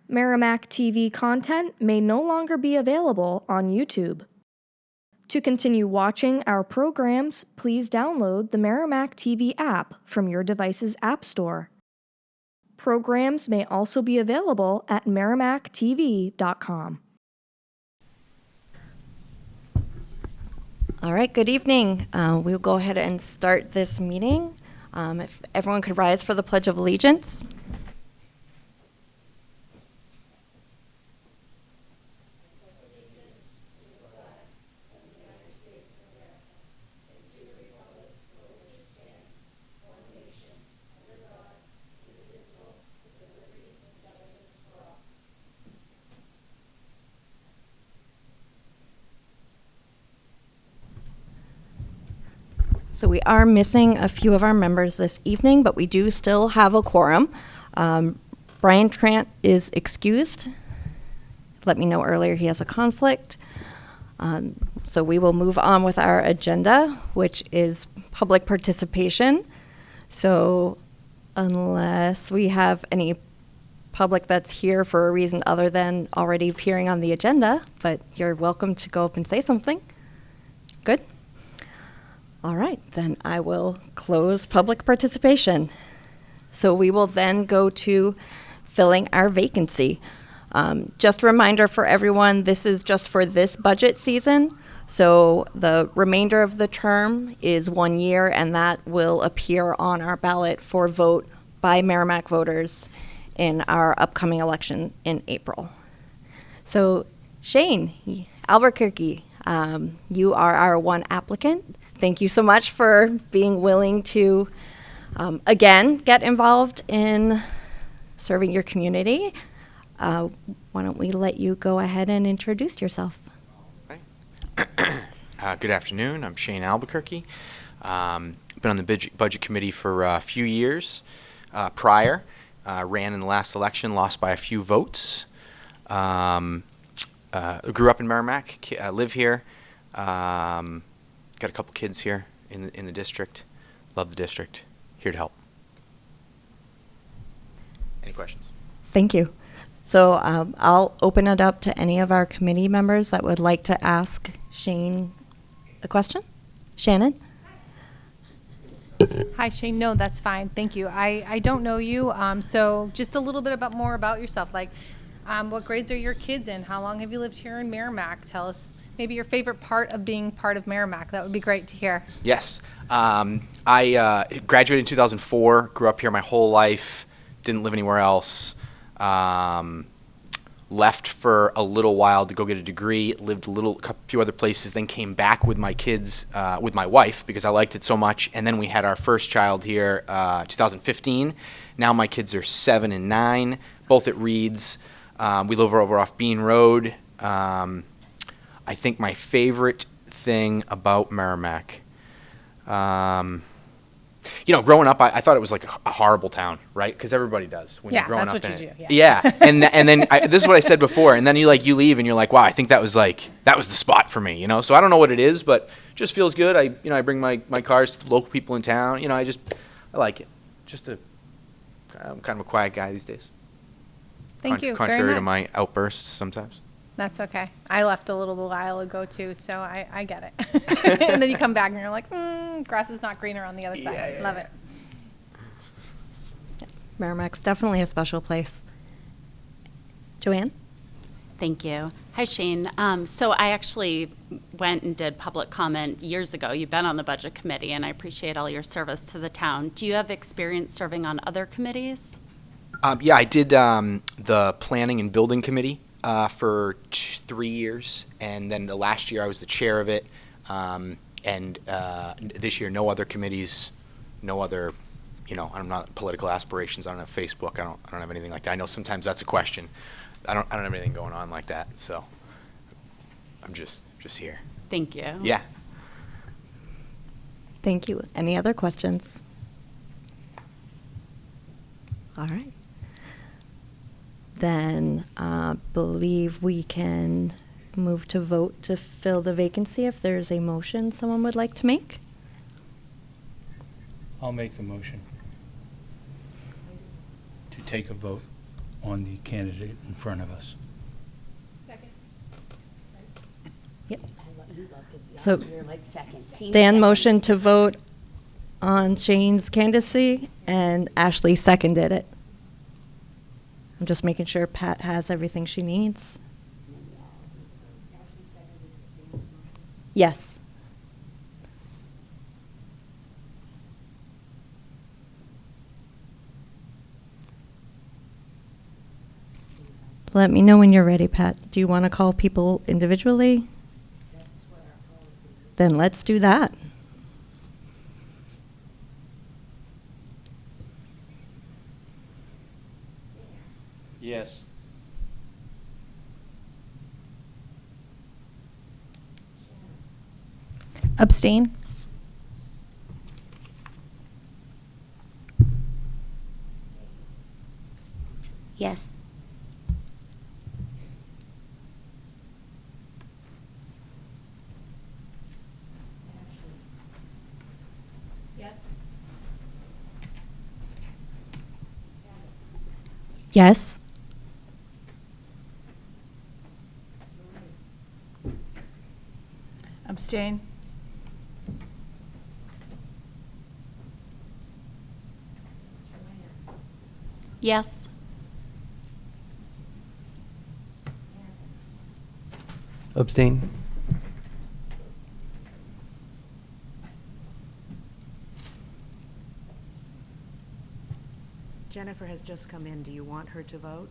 Merrimack TV content may no longer be available on YouTube. To continue watching our programs, please download the Merrimack TV app from your device's app store. Programs may also be available at merrimacktv.com. All right, good evening. We'll go ahead and start this meeting. If everyone could rise for the Pledge of Allegiance. So we are missing a few of our members this evening, but we do still have a quorum. Brian Trant is excused. Let me know earlier he has a conflict. So we will move on with our agenda, which is public participation. So unless we have any public that's here for a reason other than already appearing on the agenda, but you're welcome to go up and say something. Good? All right, then I will close public participation. So we will then go to filling our vacancy. Just a reminder for everyone, this is just for this budget season. So the remainder of the term is 1 year, and that will appear on our ballot for vote by Merrimack voters in our upcoming election in April. So Shane Albuquerque, you are our one applicant. Thank you so much for being willing to, again, get involved in serving your community. Why don't we let you go ahead and introduce yourself? Good afternoon. I'm Shane Albuquerque. Been on the budget committee for a few years prior. Ran in the last election, lost by a few votes. Grew up in Merrimack, live here. Got a couple kids here in the district. Love the district. Here to help. Any questions? Thank you. So I'll open it up to any of our committee members that would like to ask Shane a question. Shannon? Hi, Shane. No, that's fine. Thank you. I don't know you, so just a little bit more about yourself. Like, what grades are your kids in? How long have you lived here in Merrimack? Tell us maybe your favorite part of being part of Merrimack. That would be great to hear. Yes. I graduated in 2004, grew up here my whole life, didn't live anywhere else. Left for a little while to go get a degree, lived a few other places, then came back with my kids, with my wife, because I liked it so much. And then we had our first child here 2015. Now my kids are 7 and 9, both at Reed's. We live over off Bean Road. I think my favorite thing about Merrimack, growing up, I thought it was like a horrible town, right? Because everybody does when you're growing up. Yeah, that's what you do. Yeah, and then this is what I said before, and then you leave and you're like, wow, I think that was the spot for me, So I don't know what it is, but it just feels good. I bring my cars to the local people in town. I like it. I'm kind of a quiet guy these days. Thank you very Contrary much. to my outbursts sometimes. That's okay. I left a little while ago too, so I get it. And then you come back and you're like, grass is not greener on the other side. Yeah. Love it. Merrimack's definitely a special place. Joanne? Thank you. Hi, Shane. So I actually went and did public comment years ago. You've been on the budget committee, and I appreciate all your service to the town. Do you have experience serving on other committees? Yeah, I did the planning and building committee for 3 years, and then the last year I was the chair of it, and this year no other committees, no other, I'm not political aspirations. I don't have Facebook. I don't have anything like that. I know sometimes that's a question. I don't have anything going on like that, so I'm just here. Thank you. Yeah. Thank you. Any other questions? All right. Then I believe we can move to vote to fill the vacancy if there's a motion someone would like to make. I'll make the motion to take a vote on the candidate in front of us. Yep. You'd love to see. So You're like second. Team Dan second. motioned to vote on Shane's candidacy, and Ashley seconded it. I'm just making sure Pat has everything she needs. Yes. Let me know when you're ready, Pat. Do you want to call people individually? Then let's do that. Yes. Abstain? Yes. Yes. Abstain? Yes. Abstain. Jennifer has just come in. Do you want her to vote?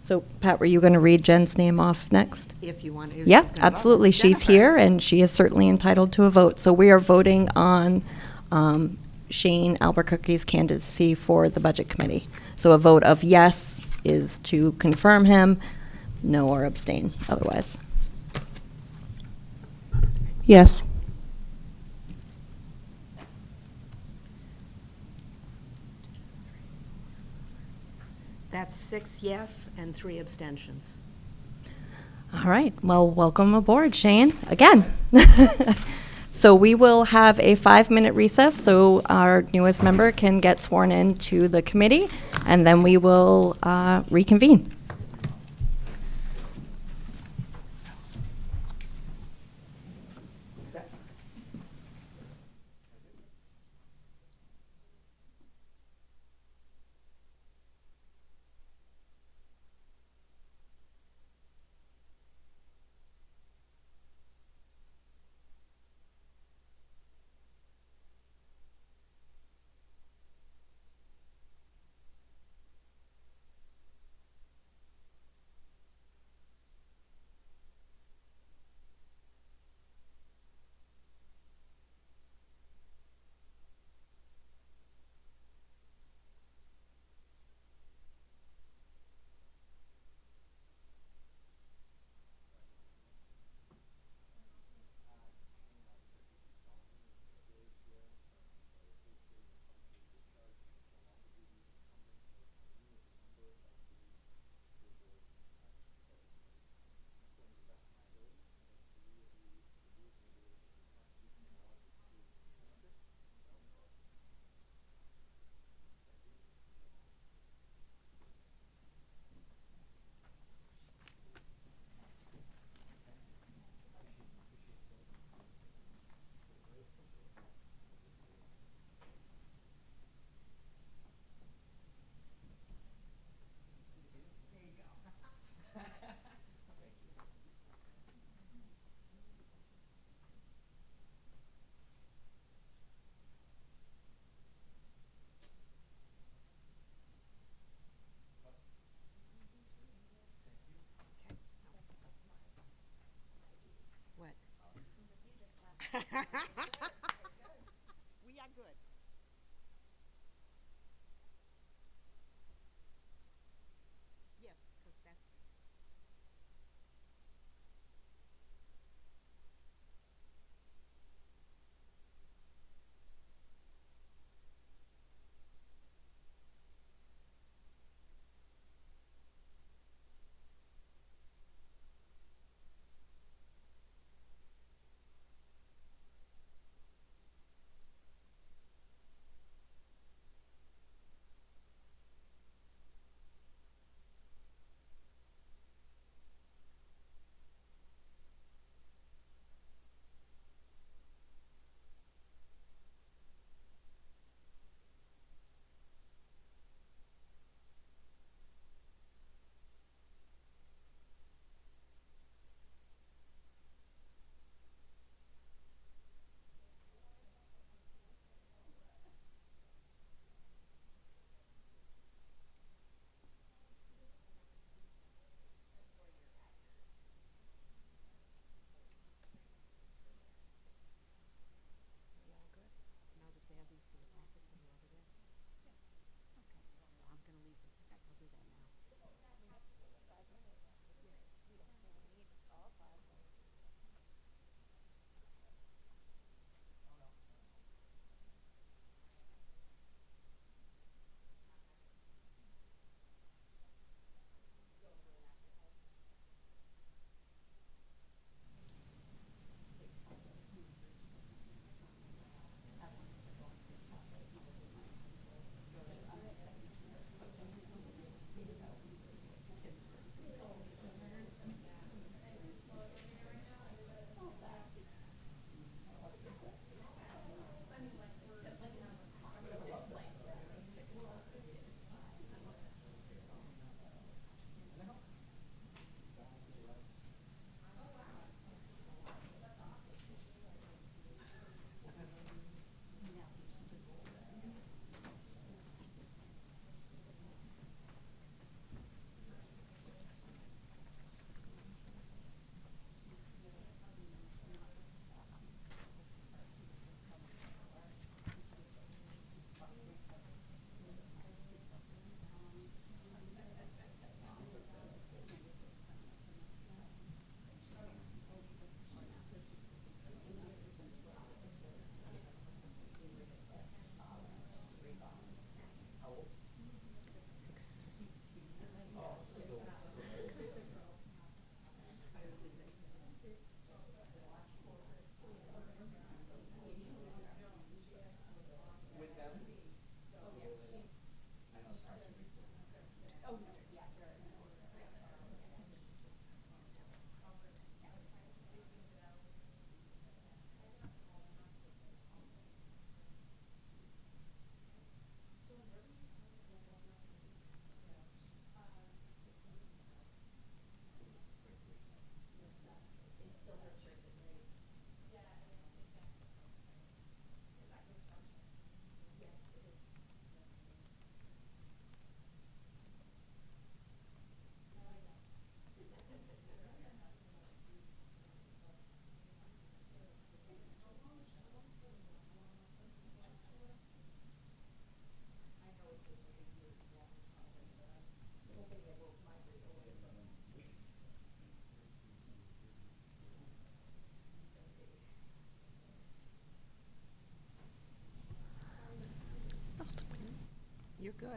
So, Pat, were you going to read Jen's name off next? If you want. Who's Yep, just gonna vote? absolutely. She's Jennifer. here, and she is certainly entitled to a vote. So we are voting on Shane Albuquerque's candidacy for the Budget Committee. So a vote of yes is to confirm him, no or abstain otherwise. Yes. That's 6 yes and 3 abstentions. All right. Well, welcome aboard, Shane, again. So we will have a 5-minute recess so our newest member can get sworn in to the committee, and then we will reconvene.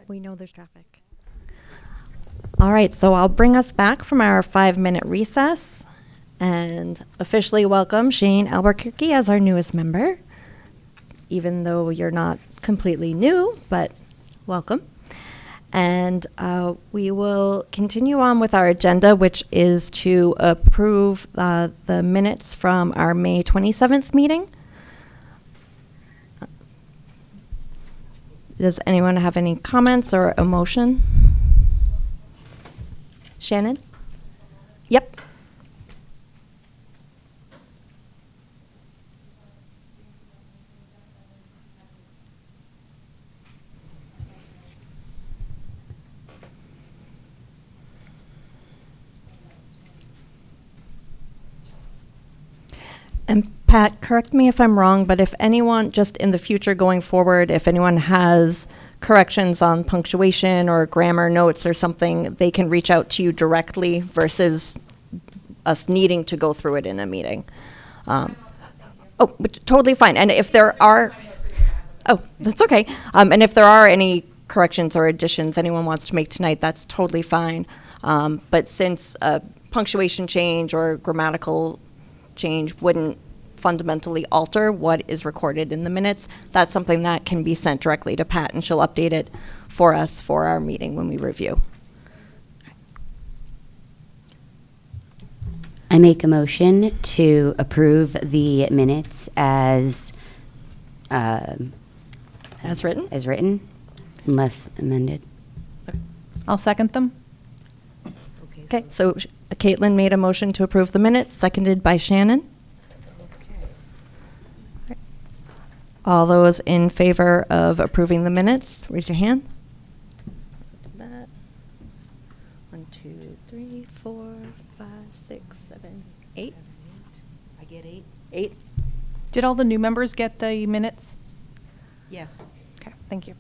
We know there's traffic. All right, so I'll bring us back from our 5-minute recess and officially welcome Shane Albuquerque as our newest member, even though you're not completely new, but welcome. And we will continue on with our agenda, which is to approve the minutes from our May 27th meeting. Does anyone have any comments or a motion? Shannon? Yep. And Pat, correct me if I'm wrong, but if anyone, just in the future going forward, if anyone has corrections on punctuation or grammar notes or something, they can reach out to you directly versus us needing to go through it in a meeting. But totally fine. And if there are, that's okay. And if there are any corrections or additions anyone wants to make tonight, that's totally fine. But since a punctuation change or grammatical change wouldn't fundamentally alter what is recorded in the minutes, that's something that can be sent directly to Pat, and she'll update it for us for our meeting when we review. I make a motion to approve the minutes as written? As written, unless amended. I'll second them. Okay, so Caitlin made a motion to approve the minutes, seconded by Shannon. All those in favor of approving the minutes, raise your hand. 1, 2, 3, 4, 5, 6, 7, 8. I get 8. 8. Did all the new members get the minutes? Yes. Okay, thank you.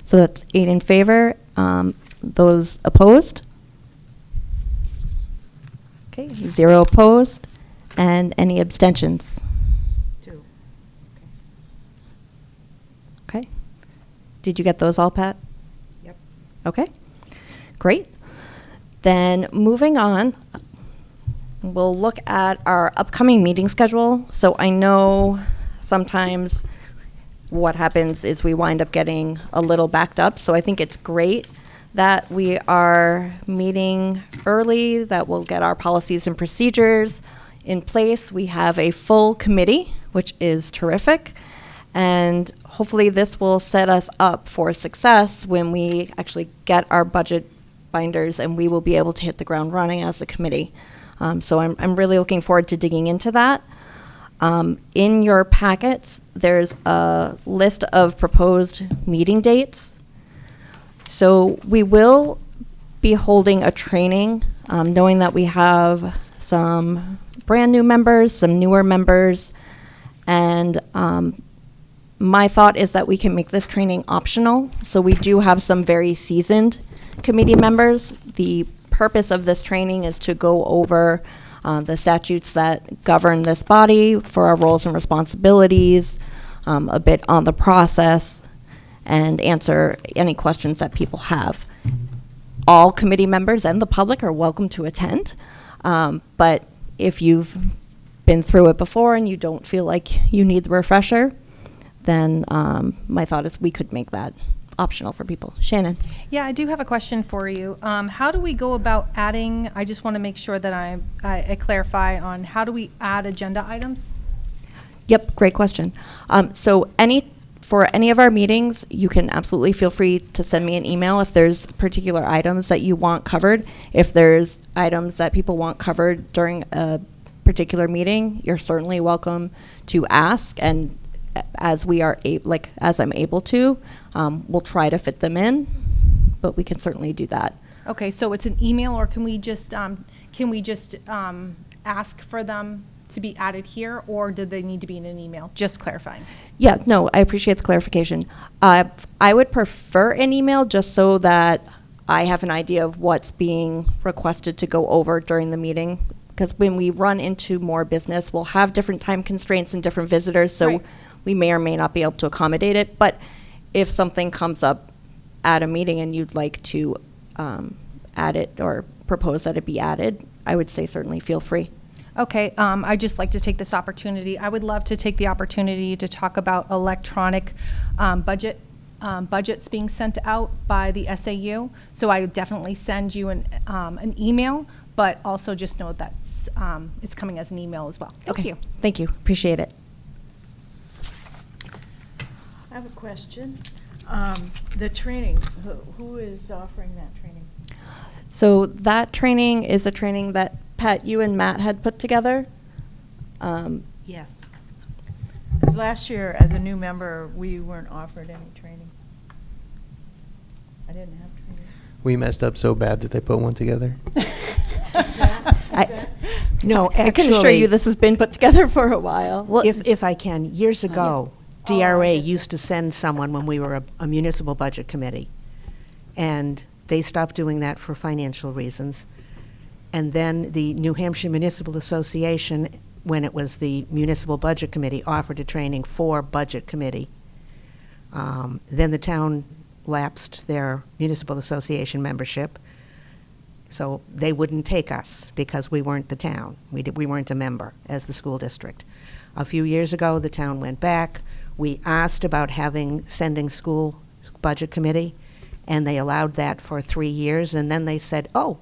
So that's 8 in favor. Those opposed? Okay, 0 opposed. And any abstentions? 2. Okay. Did you get those all, Pat? Yep. Okay, great. Then moving on, we'll look at our upcoming meeting schedule. So I know sometimes what happens is we wind up getting a little backed up. So I think it's great that we are meeting early, that we'll get our policies and procedures in place. We have a full committee, which is terrific. And hopefully this will set us up for success when we actually get our budget binders, and we will be able to hit the ground running as a committee. So I'm really looking forward to digging into that. In your packets, there's a list of proposed meeting dates. So we will be holding a training, knowing that we have some brand new members, some newer members, and my thought is that we can make this training optional. So we do have some very seasoned committee members. The purpose of this training is to go over the statutes that govern this body for our roles and responsibilities, a bit on the process, and answer any questions that people have. All committee members and the public are welcome to attend, but if you've been through it before and you don't feel like you need the refresher, then my thought is we could make that optional for people. Shannon? Yeah, I do have a question for you. How do we go about adding, I just want to make sure that I clarify on how do we add agenda items? Yep, great question. So for any of our meetings, you can absolutely feel free to send me an email if there's particular items that you want covered. If there's items that people want covered during a particular meeting, you're certainly welcome to ask, and as we are as I'm able to, we'll try to fit them in, but we can certainly do that. Okay, so it's an email, or can we just ask for them to be added here, or do they need to be in an email? Just clarifying. Yeah, no, I appreciate the clarification. I would prefer an email just so that I have an idea of what's being requested to go over during the meeting, because when we run into more business, we'll have different time constraints and different visitors, so Right. we may or may not be able to accommodate it. But if something comes up at a meeting and you'd like to add it or propose that it be added, I would say certainly feel free. Okay, I'd just like to take this opportunity. I would love to take the opportunity to talk about electronic budgets being sent out by the SAU. So I would definitely send you an email, but also just know that's it's coming as an email as well. Thank you. Thank you. Appreciate it. I have a question. The training, who is offering that training? So that training is a training that Pat, you and Matt had put together. Yes. Because last year, as a new member, we weren't offered any training. I didn't have training. We messed up so bad that they put one together. No, I can assure you this has been put together for a while. Well, if I can, years ago, DRA used to send someone when we were a municipal budget committee, and they stopped doing that for financial reasons. And then the New Hampshire Municipal Association, when it was the municipal budget committee, offered a training for budget committee. Then the town lapsed their municipal association membership, so they wouldn't take us because we weren't the town. We weren't a member as the school district. A few years ago, the town went back. We asked about sending school budget committee, and they allowed that for 3 years, and then they said, oh,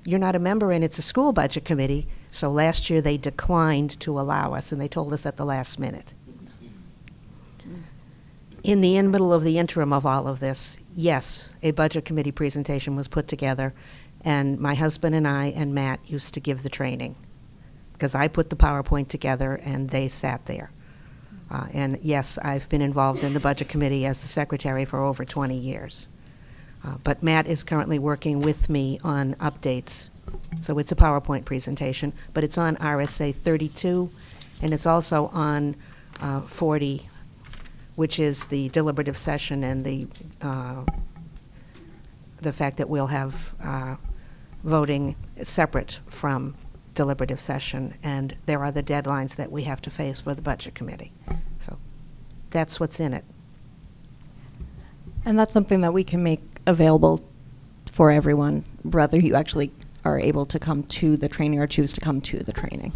you're not a member and it's a school budget committee. So last year they declined to allow us, and they told us at the last minute. In the middle of the interim of all of this, yes, a budget committee presentation was put together, and my husband and I and Matt used to give the training because I put the PowerPoint together and they sat there. And yes, I've been involved in the budget committee as the secretary for over 20 years. But Matt is currently working with me on updates. So it's a PowerPoint presentation, but it's on RSA 32, and it's also on 40, which is the deliberative session and the fact that we'll have voting separate from deliberative session, and there are the deadlines that we have to face for the budget committee. So that's what's in it. And that's something that we can make available for everyone, whether you actually are able to come to the training or choose to come to the training.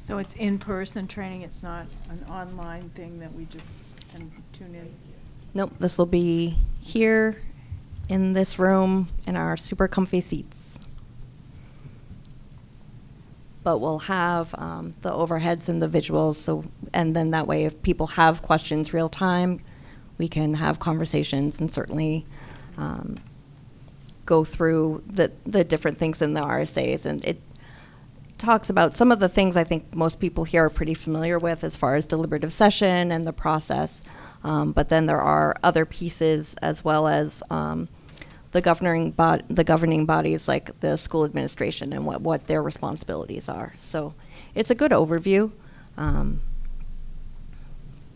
So it's in-person training, it's not an online thing that we just can tune in? Nope, this will be here in this room in our super comfy seats. But we'll have the overheads and the visuals, and then that way if people have questions real time, we can have conversations and certainly go through the different things in the RSAs. And it talks about some of the things I think most people here are pretty familiar with as far as deliberative session and the process. But then there are other pieces as well as the governing bodies like the school administration and what their responsibilities are. So it's a good overview.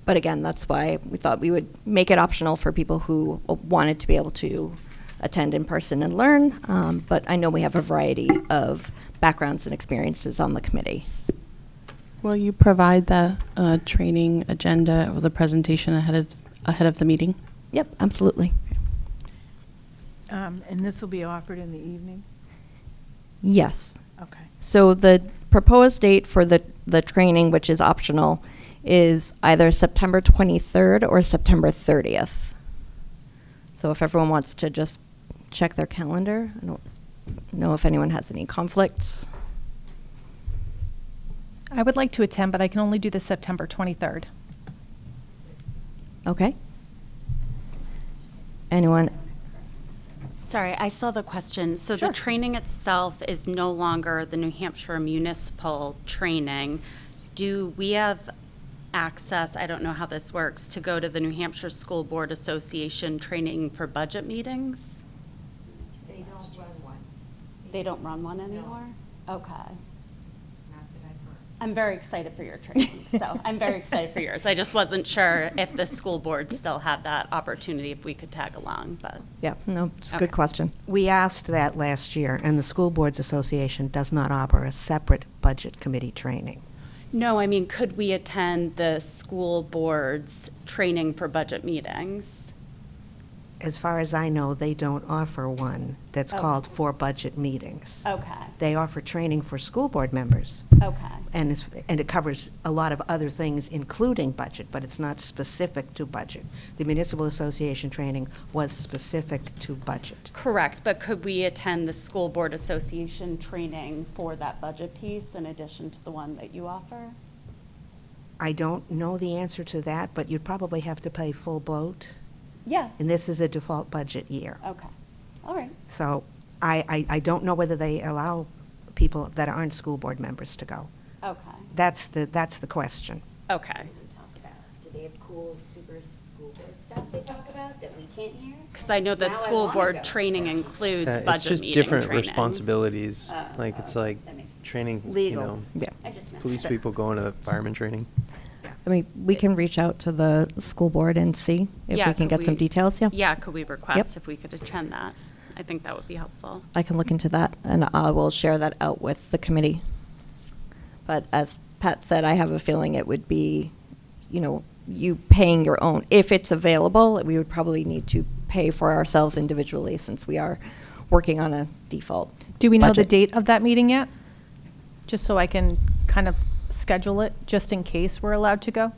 But again, that's why we thought we would make it optional for people who wanted to be able to attend in person and learn. But I know we have a variety of backgrounds and experiences on the committee. Will you provide the training agenda or the presentation ahead of the meeting? Yep, absolutely. And this will be offered in the evening? Yes. Okay. So the proposed date for the training, which is optional, is either September 23rd or September 30th. So if everyone wants to just check their calendar, I don't know if anyone has any conflicts. I would like to attend, but I can only do the September 23rd. Okay. Anyone? Sorry, I saw the question. So Sure. the training itself is no longer the New Hampshire municipal training. Do we have access, I don't know how this works, to go to the New Hampshire School Board Association training for budget meetings? They don't run one. They don't run one anymore? Okay. Not that I've heard. I'm very excited for your training, so I'm very excited for yours. I just wasn't sure if the school board still had that opportunity, if we could tag along, but. Yeah, no, it's a Okay. good question. We asked that last year, and the School Boards Association does not offer a separate budget committee training. No, I mean, could we attend the school board's training for budget meetings? as far as I know, they don't offer one that's Okay. called for budget meetings. Okay, They offer training for school board members, okay. and it covers a lot of other things, including budget, but it's not specific to budget. The municipal association training was specific to budget. Correct, but could we attend the school board association training for that budget piece in addition to the one that you offer? I don't know the answer to that, but you'd probably have to pay full bloat, Yeah, and this is a default budget year. okay, all right. So I don't know whether they allow people that aren't school board members to go. Okay, That's the question. okay. Do they have cool super school board stuff they talk about that we can't hear? Because I know the Now I school wanna board go. training includes It's budget just meeting different training. responsibilities. Like, it's like that makes sense. training, you Legal. know, Yeah. I just meant. police people going to fireman training. I mean, we can reach out to the school board and see if Yeah, we can could get some details, yeah. Yeah, could we request if we could attend that? I think that would be helpful. I can look into that, and I will share that out with the committee. But as Pat said, I have a feeling it would be, you paying your own. If it's available, we would probably need to pay for ourselves individually since we are working on a default Do we know the budget. date of that meeting yet? Just so I can kind of schedule it, just in case we're allowed to go?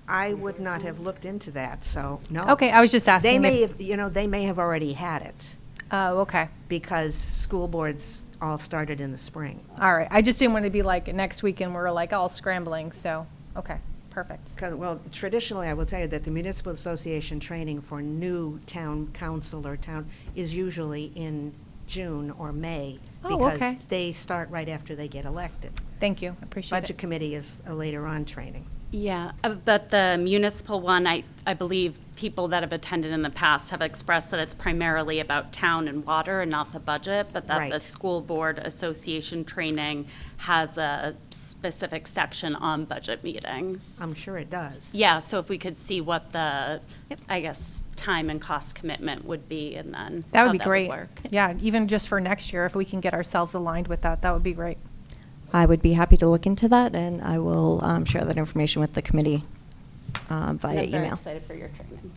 I would not have looked into that, so no. Okay, I was just asking. They may if- have, they may have already had it Oh, okay. because school boards all started in the spring. All right. I just didn't want to be like next week and we're like all scrambling, so, okay, perfect. Well, traditionally, I will tell you that the municipal association training for new town council or town is usually in June or May. Oh, Because okay. they start right after they get elected. Thank you, I appreciate it. Budget committee is a later on training. Yeah, but the municipal one, I believe people that have attended in the past have expressed that it's primarily about town and water and not the budget, but that the Right. school board association training has a specific section on budget meetings. I'm sure it does. Yeah, so if we could see what the, I guess, time and cost commitment would be, and then That how would be great. work. Yeah, even just for next year, if we can get ourselves aligned with that, that would be great. I would be happy to look into that, and I will share that information with the committee via I'm very email. excited for your training.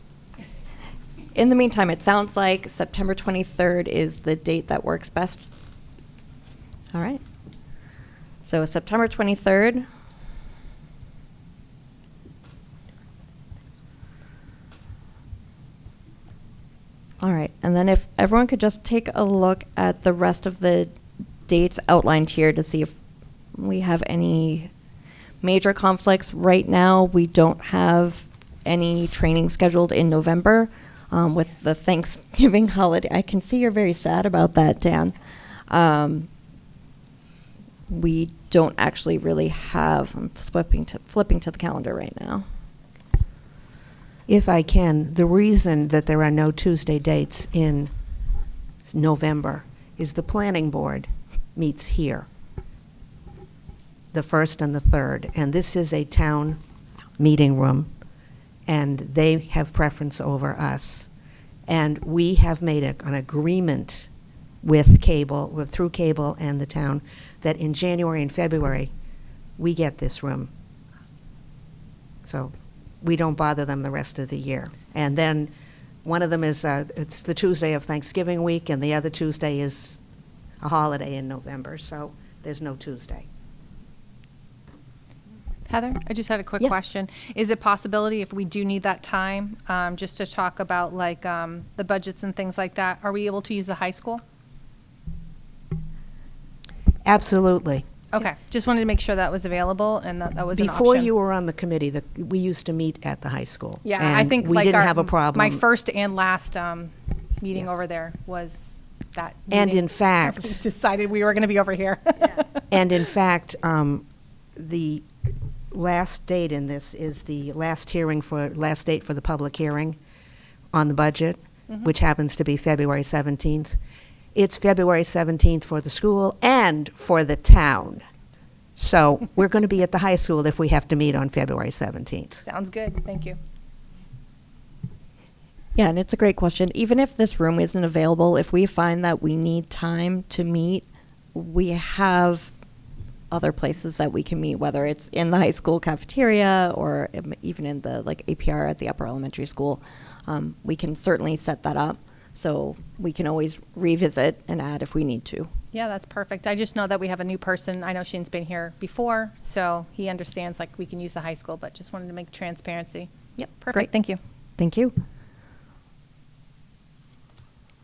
In the meantime, it sounds like September 23rd is the date that works best. All right. So September 23rd. All right, and then if everyone could just take a look at the rest of the dates outlined here to see if we have any major conflicts. Right now, we don't have any training scheduled in November with the Thanksgiving holiday. I can see you're very sad about that, Dan. We don't actually really have, I'm flipping to the calendar right now. If I can, the reason that there are no Tuesday dates in November is the planning board meets here, the 1st and the 3rd, and this is a town meeting room, and they have preference over us. And we have made an agreement with cable, through cable and the town, that in January and February, we get this room. So we don't bother them the rest of the year. And then one of them is, it's the Tuesday of Thanksgiving week, and the other Tuesday is a holiday in November, so there's no Tuesday. Heather, I just had a quick Yes. question. Is it possibility if we do need that time, just to talk about like the budgets and things like that, are we able to use the high school? Absolutely. Okay, just wanted to make sure that was available and that was an option. Before you were on the committee, we used to meet at the high school. Yeah, I and think we like didn't our- have a problem. My first and last meeting Yes. over there was that And meeting. in fact- We decided we were going to be over here. And in fact, the last date in this is the last date for the public hearing on the budget, which happens to be February 17th. It's February 17th for the school and for the town. So we're going to be at the high school if we have to meet on February 17th. Sounds good, thank you. Yeah, and it's a great question. Even if this room isn't available, if we find that we need time to meet, we have other places that we can meet, whether it's in the high school cafeteria or even in the like APR at the upper elementary school. we can certainly set that up. So we can always revisit and add if we need to. Yeah, that's perfect. I just know that we have a new person. I know Shane's been here before, so he understands like we can use the high school, but just wanted to make transparency. Yep, perfect. Great. Thank you. Thank you.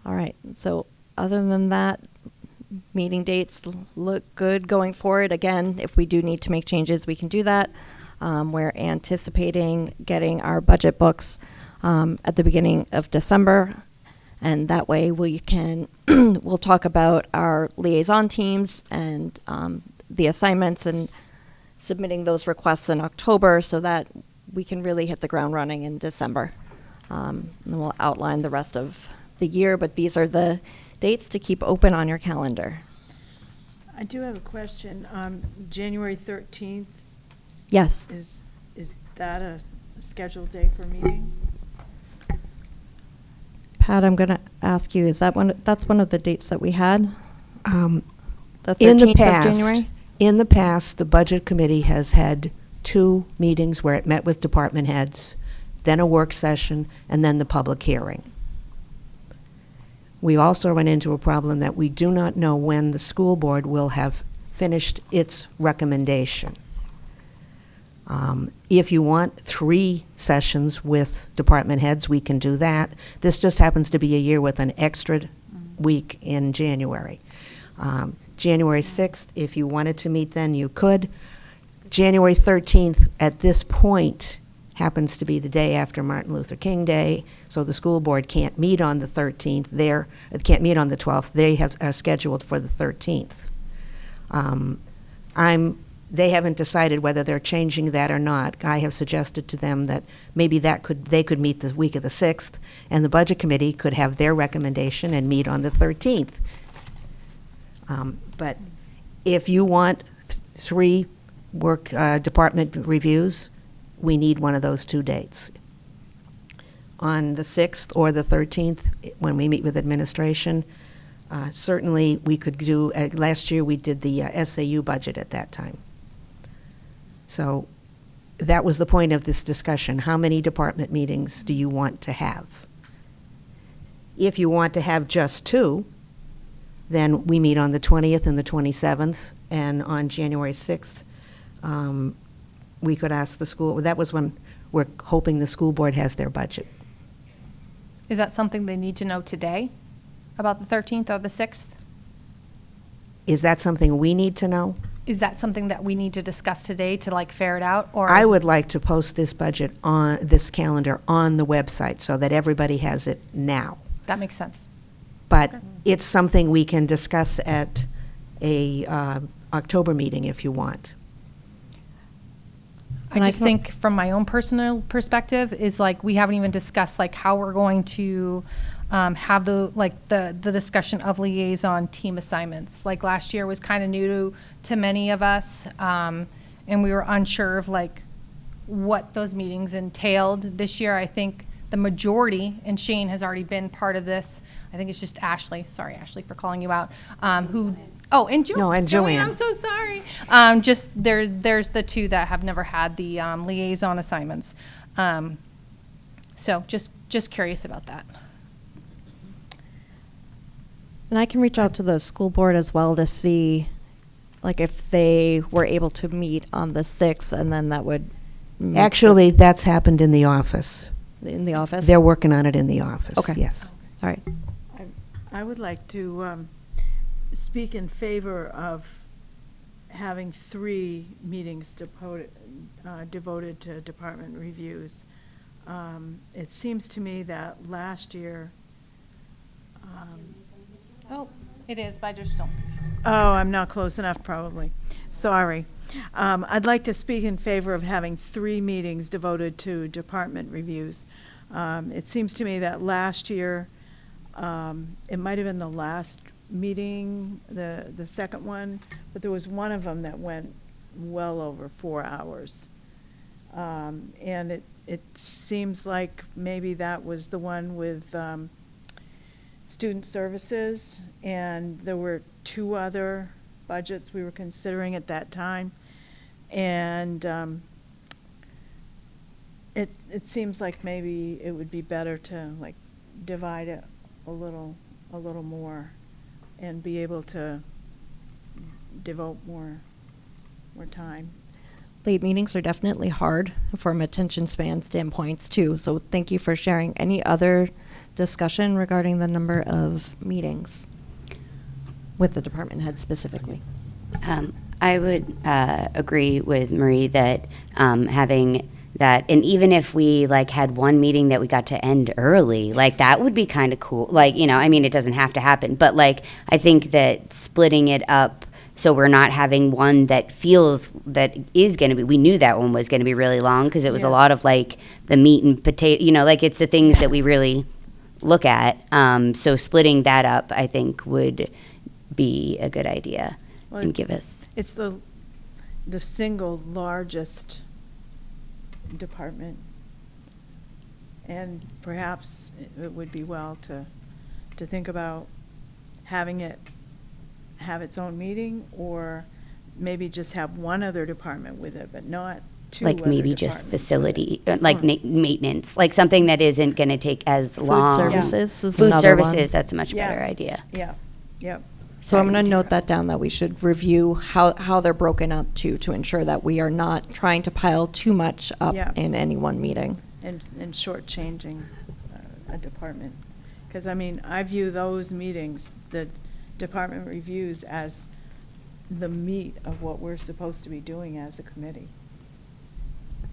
All right. So other than that, meeting dates look good going forward. Again, if we do need to make changes, we can do that. We're anticipating getting our budget books at the beginning of December. And that way we can, we'll talk about our liaison teams and the assignments and submitting those requests in October so that we can really hit the ground running in December. And we'll outline the rest of the year, but these are the dates to keep open on your calendar. I do have a question. January 13th, Yes. is that a scheduled day for a meeting? Pat, I'm going to ask you, is that that's one of the dates that we had? The 13th In the of past, January? in the past, the Budget Committee has had 2 meetings where it met with department heads, then a work session, and then the public hearing. We also run into a problem that we do not know when the school board will have finished its recommendation. If you want 3 sessions with department heads, we can do that. This just happens to be a year with an extra week in January. January 6th, if you wanted to meet then, you could. January 13th, at this point, happens to be the day after Martin Luther King Day, so the school board can't meet on the 13th. It can't meet on the 12th. They are scheduled for the 13th. They haven't decided whether they're changing that or not. I have suggested to them that maybe they could meet the week of the 6th, and the Budget Committee could have their recommendation and meet on the 13th. But if you want 3 work department reviews, we need one of those 2 dates. On the 6th or the 13th, when we meet with administration, certainly we could do, last year we did the SAU budget at that time. So that was the point of this discussion. How many department meetings do you want to have? If you want to have just 2, then we meet on the 20th and the 27th, and on January 6th, we could ask the school, that was when we're hoping the school board has their budget. Is that something they need to know today about the 13th or the 6th? Is that something we need to know? Is that something that we need to discuss today to like ferret out? Or I is- would like to post this budget on, this calendar on the website so that everybody has it now. That makes sense. But it's something we can discuss at a October meeting if you want. I just think from my own personal perspective is like we haven't even discussed like how we're going to have the discussion of liaison team assignments. Like last year was kind of new to many of us, and we were unsure of like what those meetings entailed. This year, I think the majority, and Shane has already been part of this. I think it's just Ashley. Sorry, Ashley, for calling you out. Oh, and No, and Joanne. I'm so sorry. Just there's the 2 that have never had the liaison assignments. So just curious about that. And I can reach out to the school board as well to see, like, if they were able to meet on the 6th, and then that would make Actually, that's happened in the office. in the office. They're working on it in the office. Okay. Yes. All right. I would like to speak in favor of having 3 meetings devoted to department reviews. It seems to me that last year. Oh, it is, but I just don't. Oh, I'm not close enough, probably. Sorry. I'd like to speak in favor of having 3 meetings devoted to department reviews. It seems to me that last year, it might have been the last meeting, the second one, but there was one of them that went well over 4 hours. And it seems like maybe that was the one with student services, and there were 2 other budgets we were considering at that time. And it seems like maybe it would be better to like divide it a little more and be able to devote more time. Late meetings are definitely hard from attention span standpoints too, so thank you for sharing. Any other discussion regarding the number of meetings with the department head specifically? I would agree with Marie that having that, and even if we like had one meeting that we got to end early, like that would be kind of cool. Like, you know, I mean, it doesn't have to happen, but like I think that splitting it up so we're not having one that feels that is going to be, we knew that one was going to be really long because it was a lot of like the meat and potato, you know, like it's the things that we really look at. So splitting that up, I think, would be a good idea and give us. It's the single largest department, and perhaps it would be well to think about having it have its own meeting, or maybe just have one other department with it, but not two Like other maybe just departments. facility, like maintenance, like something that isn't going to take as long. Services is Food another one. services, that's a much Yeah. better idea. Yeah, yep. So I'm going to note that down, that we should review how they're broken up to ensure that we are not trying to pile too much up Yeah. in any one meeting. And shortchanging a department. Because, I mean, I view those meetings, the department reviews, as the meat of what we're supposed to be doing as a committee.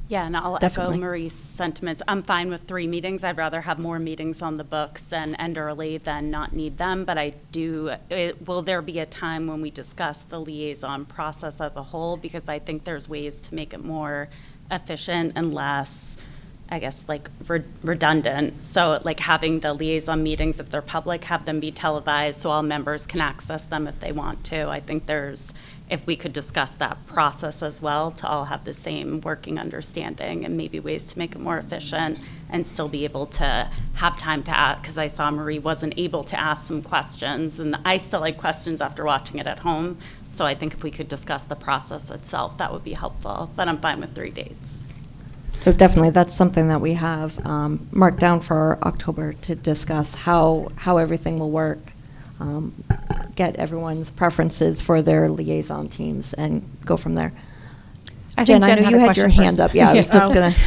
Yeah, and I'll Definitely. echo Marie's sentiments. I'm fine with 3 meetings. I'd rather have more meetings on the books and end early than not need them. But will there be a time when we discuss the liaison process as a whole? Because I think there's ways to make it more efficient and less, I guess, like redundant. So like having the liaison meetings, if they're public, have them be televised so all members can access them if they want to. I think if we could discuss that process as well, to all have the same working understanding and maybe ways to make it more efficient and still be able to have time to ask, because I saw Marie wasn't able to ask some questions, and I still like questions after watching it at home. So I think if we could discuss the process itself, that would be helpful, but I'm fine with 3 dates. So definitely, that's something that we have marked down for October to discuss how everything will work. Get everyone's preferences for their liaison teams and go from there. I Jen, think I Jen know had you a had question your hand first. up. Yeah, I was just going to.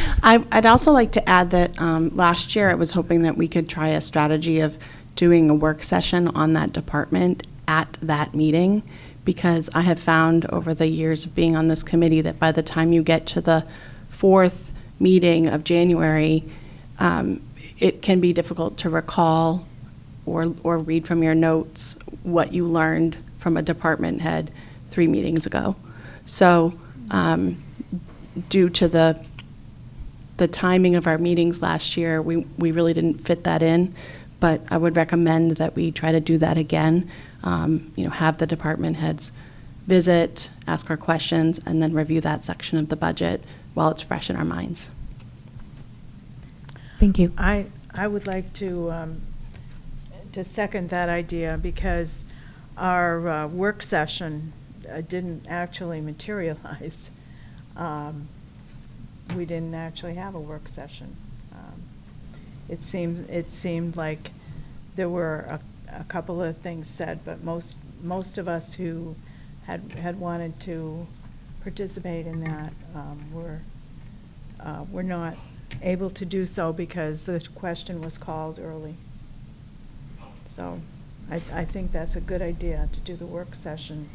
I'd also like to add that last year I was hoping that we could try a strategy of doing a work session on that department at that meeting, because I have found over the years of being on this committee that by the time you get to the 4th meeting of January, it can be difficult to recall or read from your notes what you learned from a department head 3 meetings ago. So due to the timing of our meetings last year, we really didn't fit that in, but I would recommend that we try to do that again. Have the department heads visit, ask our questions, and then review that section of the budget while it's fresh in our minds. Thank you. I would like to second that idea, because our work session didn't actually materialize. We didn't actually have a work session. It seemed like there were a couple of things said, but most of us who had wanted to participate in that were not able to do so because the question was called early. So I think that's a good idea, to do the work session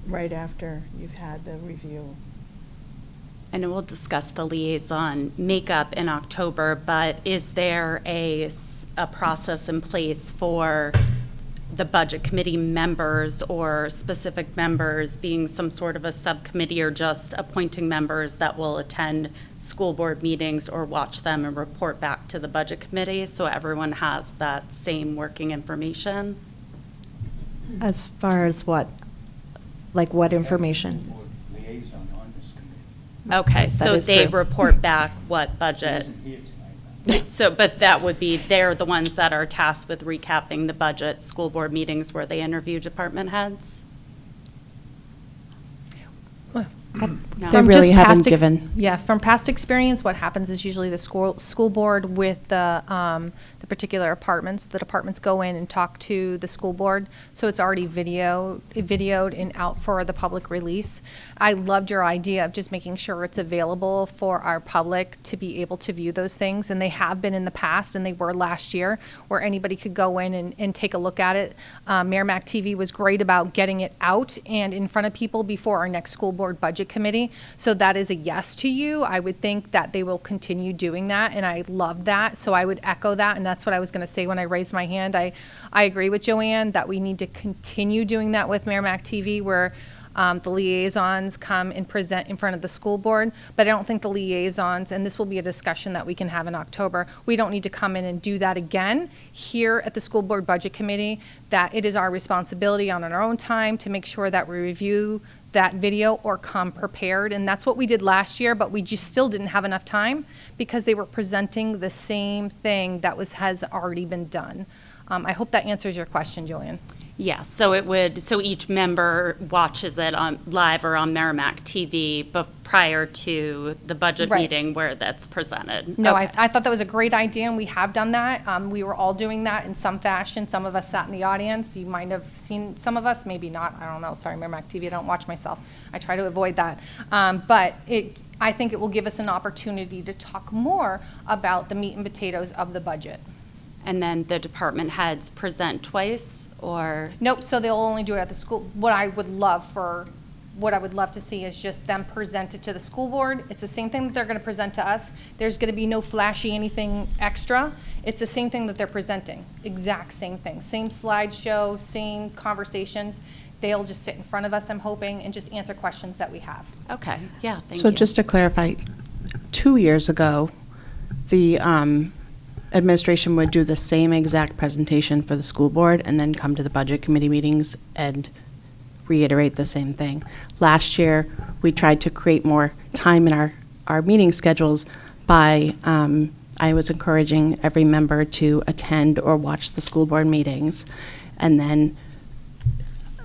right after you've had the review. And we'll discuss the liaison makeup in October, but is there a process in place for the budget committee members or specific members being some sort of a subcommittee, or just appointing members that will attend school board meetings or watch them and report back to the budget committee, so everyone has that same working information? As far as what? Like what information? Liaison on this committee. Okay, so is they true. report back what budget. Wasn't here tonight. So, but that would be, they're the ones that are tasked with recapping the budget school board meetings where they interview department heads? No. They From really just haven't past given. Yeah, from past experience, what happens is usually the school board with the particular apartments, the departments go in and talk to the school board, so it's already videoed and out for the public release. I loved your idea of just making sure it's available for our public to be able to view those things, and they have been in the past, and they were last year, where anybody could go in and take a look at it. Merrimack TV was great about getting it out and in front of people before our next school board budget committee. So that is a yes to you. I would think that they will continue doing that, and I love that. So I would echo that, and that's what I was going to say when I raised my hand. I agree with Joanne that we need to continue doing that with Merrimack TV, where the liaisons come and present in front of the school board, but I don't think the liaisons, and this will be a discussion that we can have in October, we don't need to come in and do that again here at the school board budget committee, that it is our responsibility on our own time to make sure that we review that video or come prepared. And that's what we did last year, but we just still didn't have enough time because they were presenting the same thing that has already been done. I hope that answers your question, Joanne. Yeah, so each member watches it on live or on Merrimack TV prior to the budget Right. meeting where that's presented. No, Okay. I thought that was a great idea, and we have done that. We were all doing that in some fashion. Some of us sat in the audience. You might have seen some of us, maybe not. I don't know. Sorry, Merrimack TV, I don't watch myself. I try to avoid that. But I think it will give us an opportunity to talk more about the meat and potatoes of the budget. And then the department heads present twice, or? Nope, so they'll only do it at the school. What I would love to see is just them present it to the school board. It's the same thing that they're gonna present to us. There's gonna be no flashy anything extra. It's the same thing that they're presenting, exact same thing. Same slideshow, same conversations. They'll just sit in front of us, I'm hoping, and just answer questions that we have. Okay, yeah, thank you. So just to clarify, 2 years ago, the administration would do the same exact presentation for the school board and then come to the budget committee meetings and reiterate the same thing. Last year, we tried to create more time in our meeting schedules by, I was encouraging every member to attend or watch the school board meetings. And then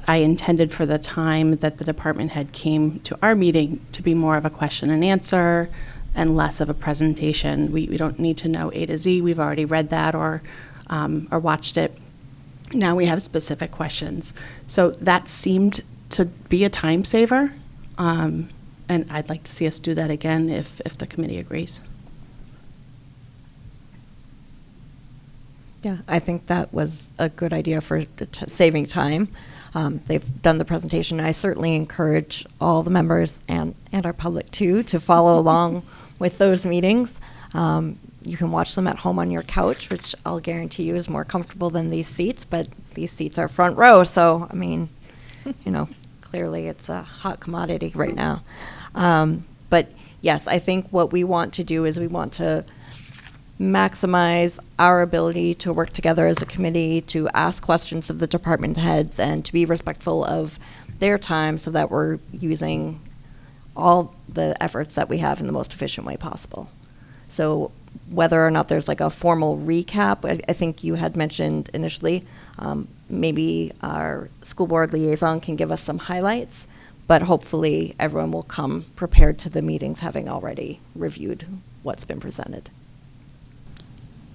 I intended for the time that the department head came to our meeting to be more of a question and answer and less of a presentation. We don't need to know A to Z. We've already read that or watched it. Now we have specific questions. So that seemed to be a time saver. And I'd like to see us do that again if the committee agrees. Yeah, I think that was a good idea for saving time. They've done the presentation. I certainly encourage all the members and our public too to follow along with those meetings. You can watch them at home on your couch, which I'll guarantee you is more comfortable than these seats, but these seats are front row, so I mean, clearly it's a hot commodity right now. But yes, I think what we want to do is we want to maximize our ability to work together as a committee, to ask questions of the department heads, and to be respectful of their time so that we're using all the efforts that we have in the most efficient way possible. So whether or not there's like a formal recap, I think you had mentioned initially, maybe our school board liaison can give us some highlights, but hopefully everyone will come prepared to the meetings having already reviewed what's been presented.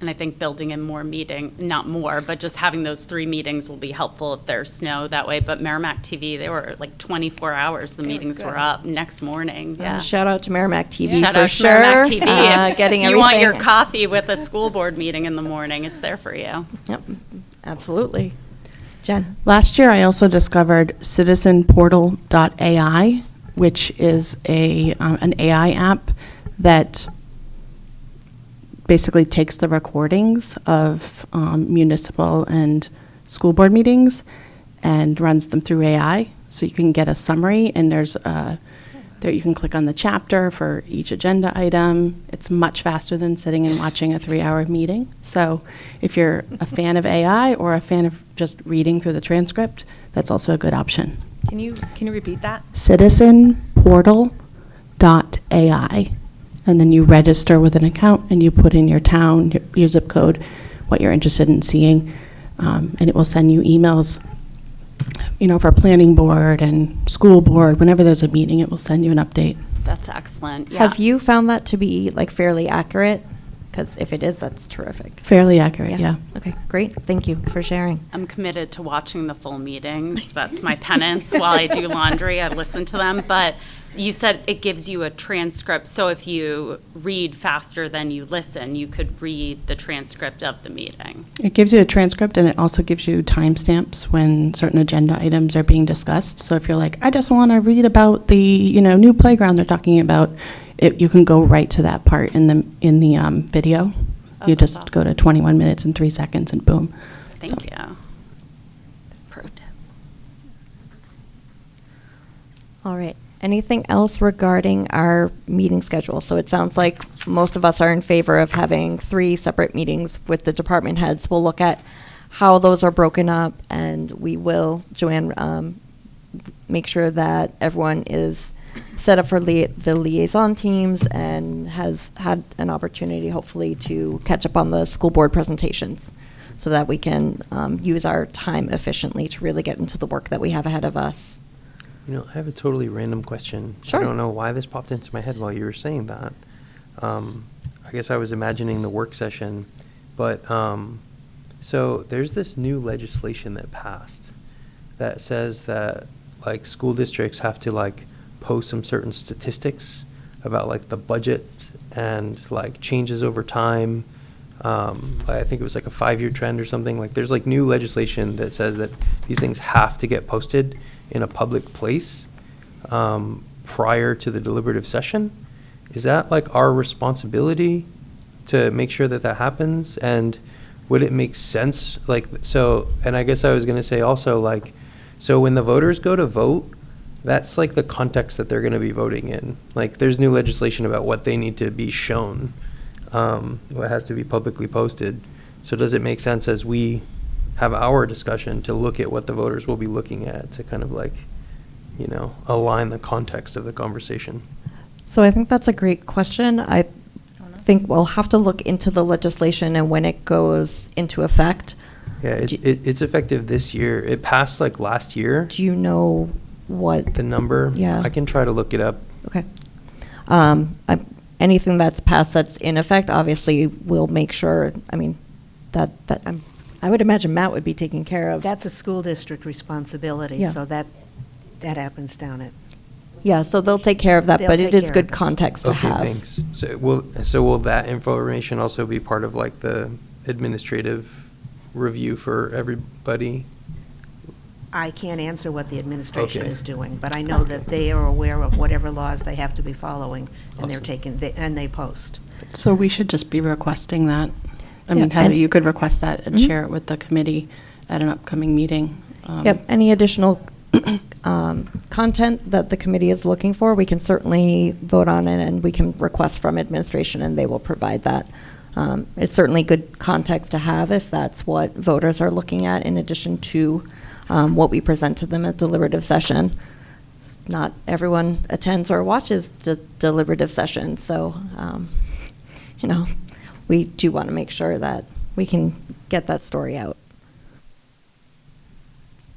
And I think building in more not more, but just having those 3 meetings will be helpful if there's snow that way. But Merrimack TV, they were like 24 hours. The meetings were up next morning. Yeah. Shout out to Merrimack TV Shout for out to sure. Merrimack TV. Getting if you want your everything- coffee with a school board meeting in the morning, it's there for you. Yep, absolutely. Jen? Last year, I also discovered citizenportal.ai, which is an AI app that basically takes the recordings of municipal and school board meetings and runs them through AI. So you can get a summary, and there you can click on the chapter for each agenda item. It's much faster than sitting and watching a 3-hour meeting. So if you're a fan of AI or a fan of just reading through the transcript, that's also a good option. Can you repeat that? Citizenportal.ai. And then you register with an account and you put in your town, your zip code, what you're interested in seeing, and it will send you emails for planning board and school board, whenever there's a meeting, it will send you an update. That's excellent. Yeah. Have you found that to be like fairly accurate? Because if it is, that's terrific. Fairly accurate, yeah. Okay, great. Thank you for sharing. I'm committed to watching the full meetings. That's my penance. While I do laundry, I listen to them. But you said it gives you a transcript. So if you read faster than you listen, you could read the transcript of the meeting. It gives you a transcript, and it also gives you timestamps when certain agenda items are being discussed. So if you're like, I just want to read about the new playground they're talking about, you can go right to that part in the video. Oh, You that's just go to 21 minutes and 3 seconds, and boom. Thank you. Pro tip. All right. Anything else regarding our meeting schedule? So it sounds like most of us are in favor of having 3 separate meetings with the department heads. We'll look at how those are broken up, and we will, Joanne, make sure that everyone is set up for the liaison teams and has had an opportunity, hopefully, to catch up on the school board presentations so that we can use our time efficiently to really get into the work that we have ahead of us. I have a totally random question. Sure. I don't know why this popped into my head while you were saying that. I guess I was imagining the work session, but so there's this new legislation that passed that says that school districts have to post some certain statistics about the budget and changes over time. I think it was a 5-year trend or something. There's new legislation that says that these things have to get posted in a public place prior to the deliberative session. Is that our responsibility to make sure that that happens? And would it make sense? And I guess I was going to say also so when the voters go to vote, that's the context that they're going to be voting in. There's new legislation about what they need to be shown, what has to be publicly posted. So does it make sense as we have our discussion to look at what the voters will be looking at to kind of align the context of the conversation? So I think that's a great question. I think we'll have to look into the legislation and when it goes into effect. Yeah, it's effective this year. It passed last year. Do you know what? The number? Yeah. I can try to look it up. Okay. Anything that's passed that's in effect, obviously, we'll make sure, I would imagine Matt would be taking care of. That's a school district responsibility, Yeah. so that happens down at. Yeah, so they'll take care of that, They'll but it take is care good of it. context to Okay, have. thanks. So will that information also be part of the administrative review for everybody? I can't answer what the administration Okay. is doing, but I know that they are aware of whatever laws they have to be following, and they're Awesome. and they post. So we should just be requesting that. I mean, Yeah, Heather, and- you could request that and Mhm. share it with the committee at an upcoming meeting. Yep, any additional content that the committee is looking for, we can certainly vote on it, and we can request from administration, and they will provide that. It's certainly good context to have if that's what voters are looking at, in addition to what we present to them at deliberative session. Not everyone attends or watches the deliberative session, so, we do want to make sure that we can get that story out.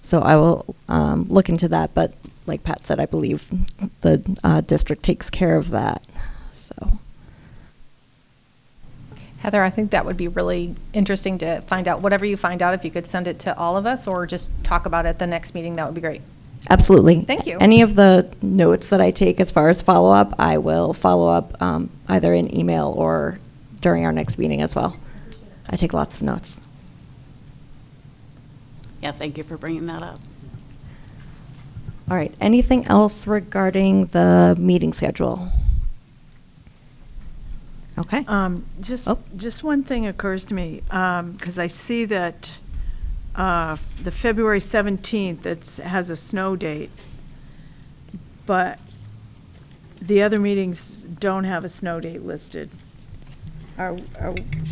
So I will look into that, but like Pat said, I believe the district takes care of that, so. Heather, I think that would be really interesting to find out. Whatever you find out, if you could send it to all of us or just talk about it at the next meeting, that would be great. Absolutely. Thank you. Any of the notes that I take as far as follow-up, I will follow up either in email or during our next meeting as well. I take lots of notes. Yeah, thank you for bringing that up. All right, anything else regarding the meeting schedule? Okay. Just one thing occurs to me, because I see that the February 17th, has a snow date, but the other meetings don't have a snow date listed.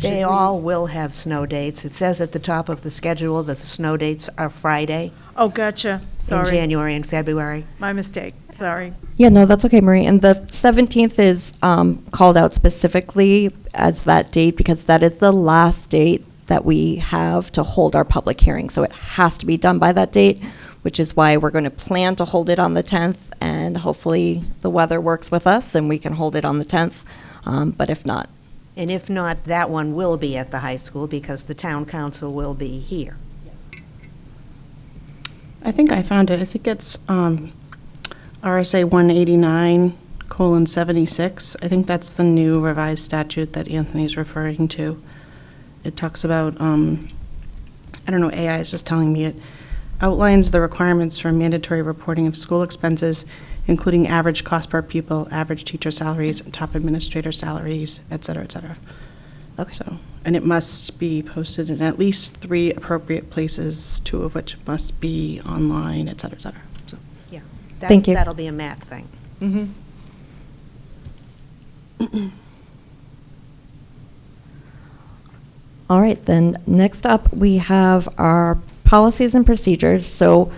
They all will have snow dates. It says at the top of the schedule that the snow dates are Friday Oh, gotcha, in sorry. January and February. My mistake, sorry. Yeah, no, that's okay, Marie. And the 17th is called out specifically as that date because that is the last date that we have to hold our public hearing. So it has to be done by that date. which is why we're going to plan to hold it on the 10th, and hopefully the weather works with us and we can hold it on the 10th, but if not. And if not, that one will be at the high school because the town council will be here. I think I found it. I think it's RSA 189:76. I think that's the new revised statute that Anthony's referring to. It talks about, I don't know, AI is just telling me it outlines the requirements for mandatory reporting of school expenses, including average cost per pupil, average teacher salaries, top administrator salaries, et cetera, et cetera. Okay. So, and it must be posted in at least 3 appropriate places, 2 of which must be online, et cetera, et cetera. So, Yeah. Thank you. That'll be a Matt thing. All right, then next up we have our policies and procedures. So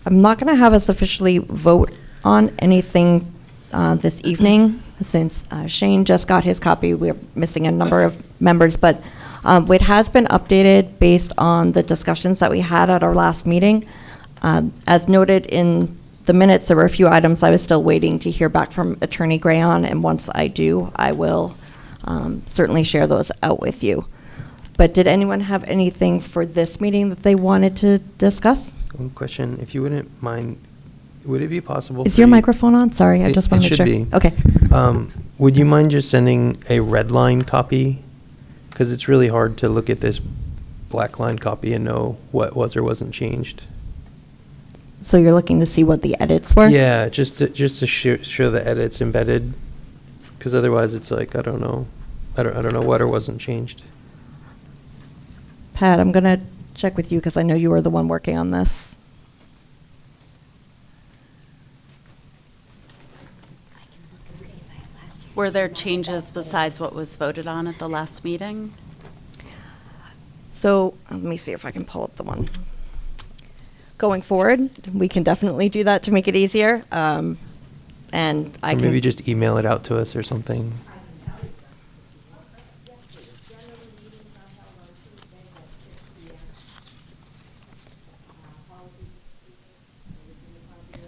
I'm not going to have us officially vote on anything this evening since Shane just got his copy. We're missing a number of members, but it has been updated based on the discussions that we had at our last meeting. As noted in the minutes, there were a few items I was still waiting to hear back from Attorney Gray on, and once I do, I will certainly share those out with you. But did anyone have anything for this meeting that they wanted to discuss? One question, if you wouldn't mind, would it be possible? Is for your you- microphone on? Sorry, I just want to make sure. It should be. Okay. Would you mind just sending a red line copy? Because it's really hard to look at this black line copy and know what was or wasn't changed. So you're looking to see what the edits were? Yeah, just to show the edits embedded, because otherwise it's like, I don't know. I don't know what or wasn't changed. Pat, I'm going to check with you because I know you were the one working on this. Were there changes besides what was voted on at the last meeting? So let me see if I can pull up the one. Going forward, we can definitely do that to make it easier. And I Or can maybe just email it out to us or something.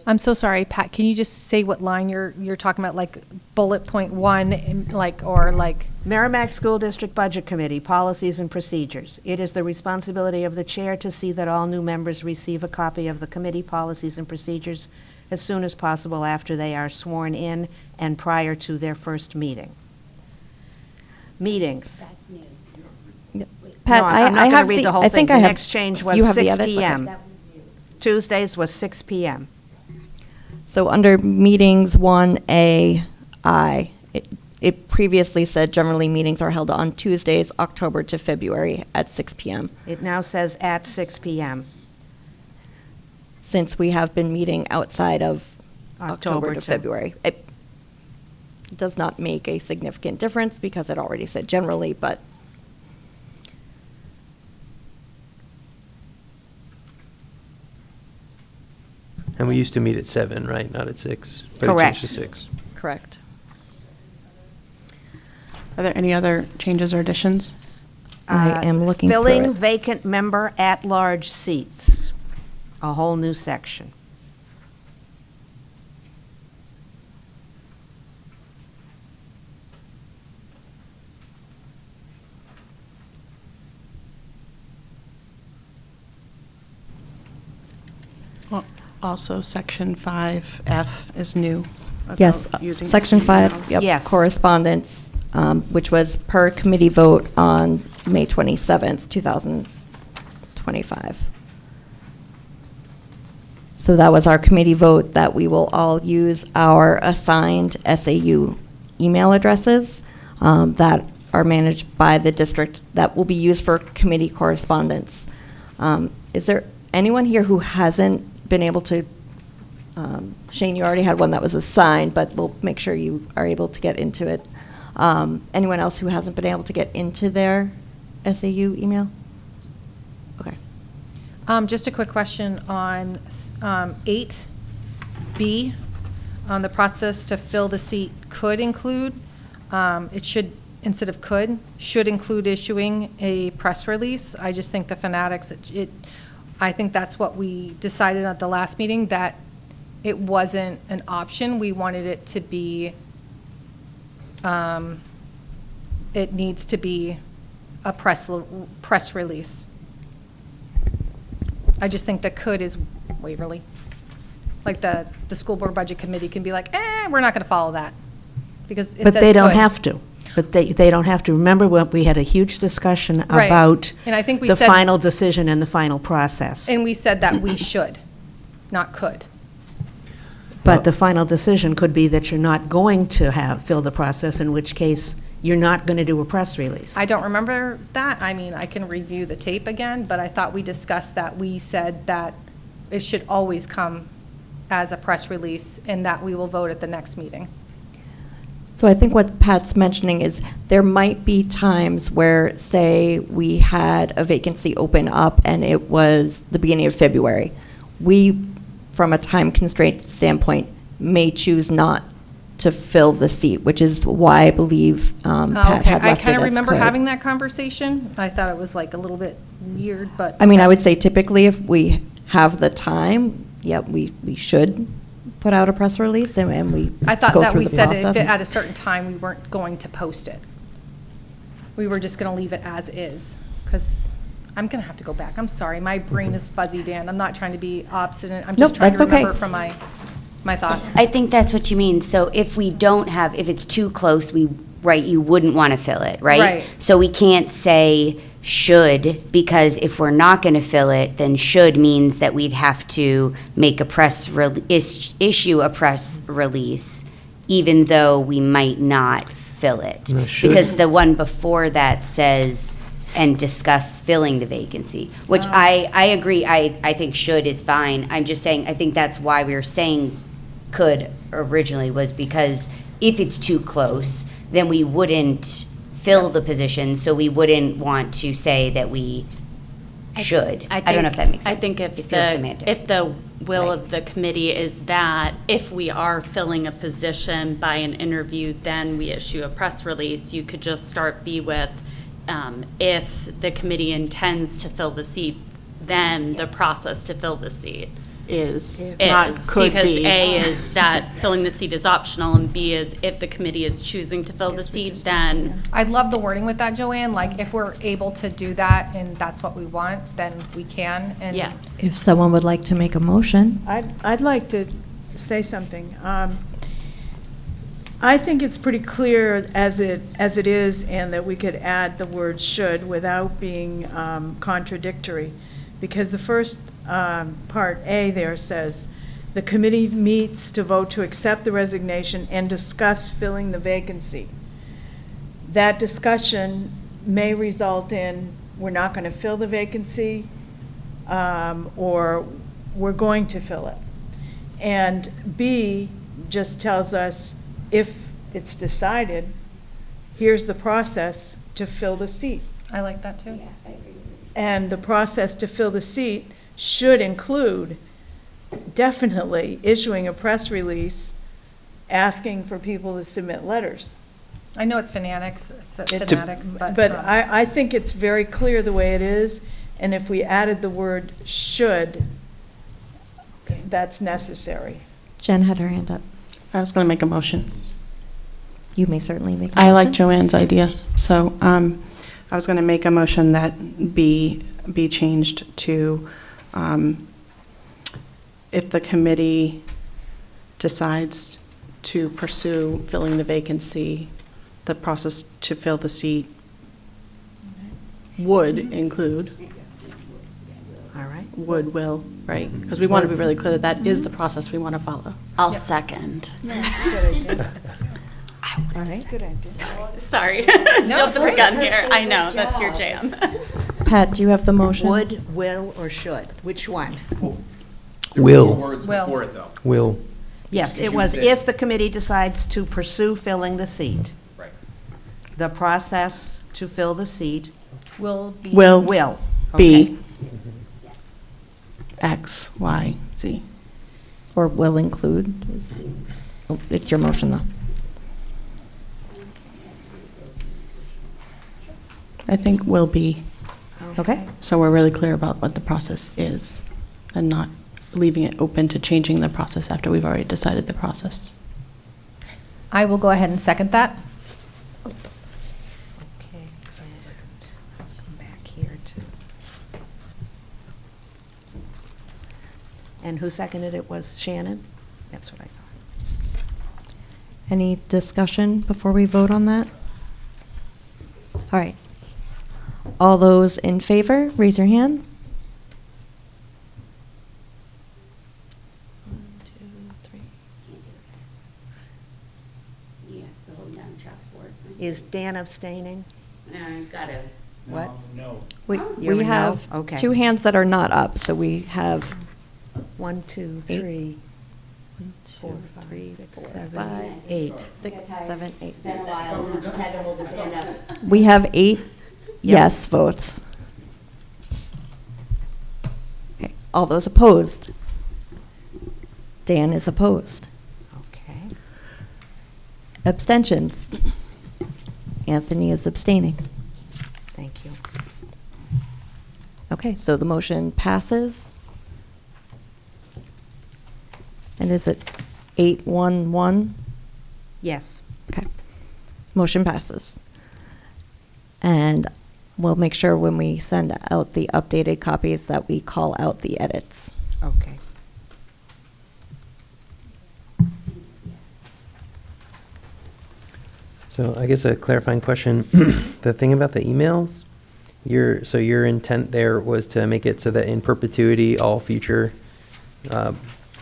I'm so sorry, Pat, can you just say what line you're talking about, like bullet point 1, like, or like? Merrimack School District Budget Committee, Policies and Procedures. It is the responsibility of the chair to see that all new members receive a copy of the committee policies and procedures as soon as possible after they are sworn in and prior to their first meeting. Meetings. Pat, No, I'm not I going to have read the whole I thing. think The I have, next change was you have the 6 edits? Okay. p.m. Tuesdays was 6 p.m. So under meetings 1A, it previously said generally meetings are held on Tuesdays, October to February at 6 p.m. It now says at 6 p.m. Since we have been meeting outside of October to to- February. It does not make a significant difference because it already said generally, but And we used to meet at 7, right? Not at 6. But Correct. it changed to 6. correct. are there any other changes or additions? I am looking for Filling it. vacant member at-large seats. A whole new section. Also, Section 5F is new. Yes, about using Section 5, emails. yep, Yes. correspondence, which was per committee vote on May 27th, 2025. So that was our committee vote that we will all use our assigned SAU email addresses that are managed by the district that will be used for committee correspondence. Is there anyone here who hasn't been able to, Shane, you already had one that was assigned, but we'll make sure you are able to get into it. Anyone else who hasn't been able to get into their SAU email? Okay. Just a quick question on 8B, on the process to fill the seat could include, it should, instead of could, should include issuing a press release. I just think the fanatics, I think that's what we decided at the last meeting, that it wasn't an option. We wanted it to be, it needs to be a press release. I just think the could is Waverly. Like the school board budget committee can be like, we're not going to follow that. Because it But says they don't could. have to. But they don't have to. Remember, we had a huge discussion Right. about And I think we the said- final decision and the final process. And we said that we should, not could. But the final decision could be that you're not going to fill the process, in which case you're not going to do a press release. I don't remember that. I mean, I can review the tape again, but I thought we discussed that. We said that it should always come as a press release and that we will vote at the next meeting. So I think what Pat's mentioning is there might be times where, say, we had a vacancy open up and it was the beginning of February. We, from a time constraint standpoint, may choose not to fill the seat, which is why I believe Pat Okay, had I left it kind of as remember could. having that conversation. I thought it was like a little bit weird, but. I mean, I would say typically if we have the time, we should put out a press release and we I thought go that through we the said if process. at a certain time, we weren't going to post it. We were just going to leave it as is, because I'm going to have to go back. I'm sorry, my brain is fuzzy, Dan. I'm not trying to be obstinate. I'm just Nope, trying to that's okay. remember from my thoughts. I think that's what you mean. So if we don't have, if it's too close, you wouldn't want to fill it, right? Right. So we can't say should, because if we're not going to fill it, then should means that we'd have to make issue a press release, even though we might not fill it. No, should. Because the one before that says, and discuss filling the vacancy, which I agree, I think should is fine. I'm just saying, I think that's why we were saying could originally, was because if it's too close, then we wouldn't fill the position, so we wouldn't want to say that we should. I don't know if that makes sense. I think It feels semantic. if the will Right. of the committee is that if we are filling a position by an interview, then we issue a press release, you could just start B with, if the committee intends to fill the seat, then the process to fill the seat Is, not is. could Because be. A is that filling the seat is optional, and B is if the committee is choosing to fill the seat, then I love the wording with that, Joanne, like, if we're able to do that and that's what we want, then we can, and. Yeah. If someone would like to make a motion. I'd like to say something. I think it's pretty clear as it is, and that we could add the word should without being contradictory. Because the first part, A, there says, the committee meets to vote to accept the resignation and discuss filling the vacancy. That discussion may result in, we're not going to fill the vacancy, or we're going to fill it. And B just tells us, if it's decided, here's the process to fill the seat. I like that too. And the process to fill the seat should include definitely issuing a press release asking for people to submit letters. I know it's fanatics, but. But I think it's very clear the way it is, and if we added the word should, that's necessary. Jen had her hand up. I was going to make a motion. You may certainly make a I motion. like Joanne's idea, so I was going to make a motion that be changed to, if the committee decides to pursue filling the vacancy, the process to fill the seat would include, All right. will, right? Because we want to be really clear that that is the process we want to follow. I'll second. All right. Sorry, jumped the gun here. I know, that's your jam. Pat, do you have the motion? Would, will, or should? Which one? There were Will. more words Will. before it, though. Will. Yes, Because it you was said- if the committee decides to pursue filling the seat. Right. The process to fill the seat Will be. Will will. Okay. be X, Y, Z. Or will include? Oh, it's your motion, though. I think will be. All Okay. So we're really clear about what the process is and not leaving it open to changing the process after we've already decided the process. I will go ahead and second that. Okay, so let's come back here too. And who seconded it was Shannon? That's what I thought. Any discussion before we vote on that? All right. All those in favor, raise your hand. 1, 2, 3. Yeah, the hold down Chuck's word. Is Dan abstaining? I've got to. What? No. You're We a no? have Okay. 2 hands that are not up, so we have 1, 2, 3, 4, 5, 6, 7, 8. 6, 7, 8. It's been a while since I've had to hold his hand up. We have 8 yes votes. Okay, all those opposed? Dan is opposed. Okay. Abstentions? Anthony is abstaining. Thank you. Okay, so the motion passes. And is it 8-1-1? Yes. Okay. Motion passes. And we'll make sure when we send out the updated copies that we call out the edits. Okay. So I guess a clarifying question, the thing about the emails, your intent there was to make it so that in perpetuity, all future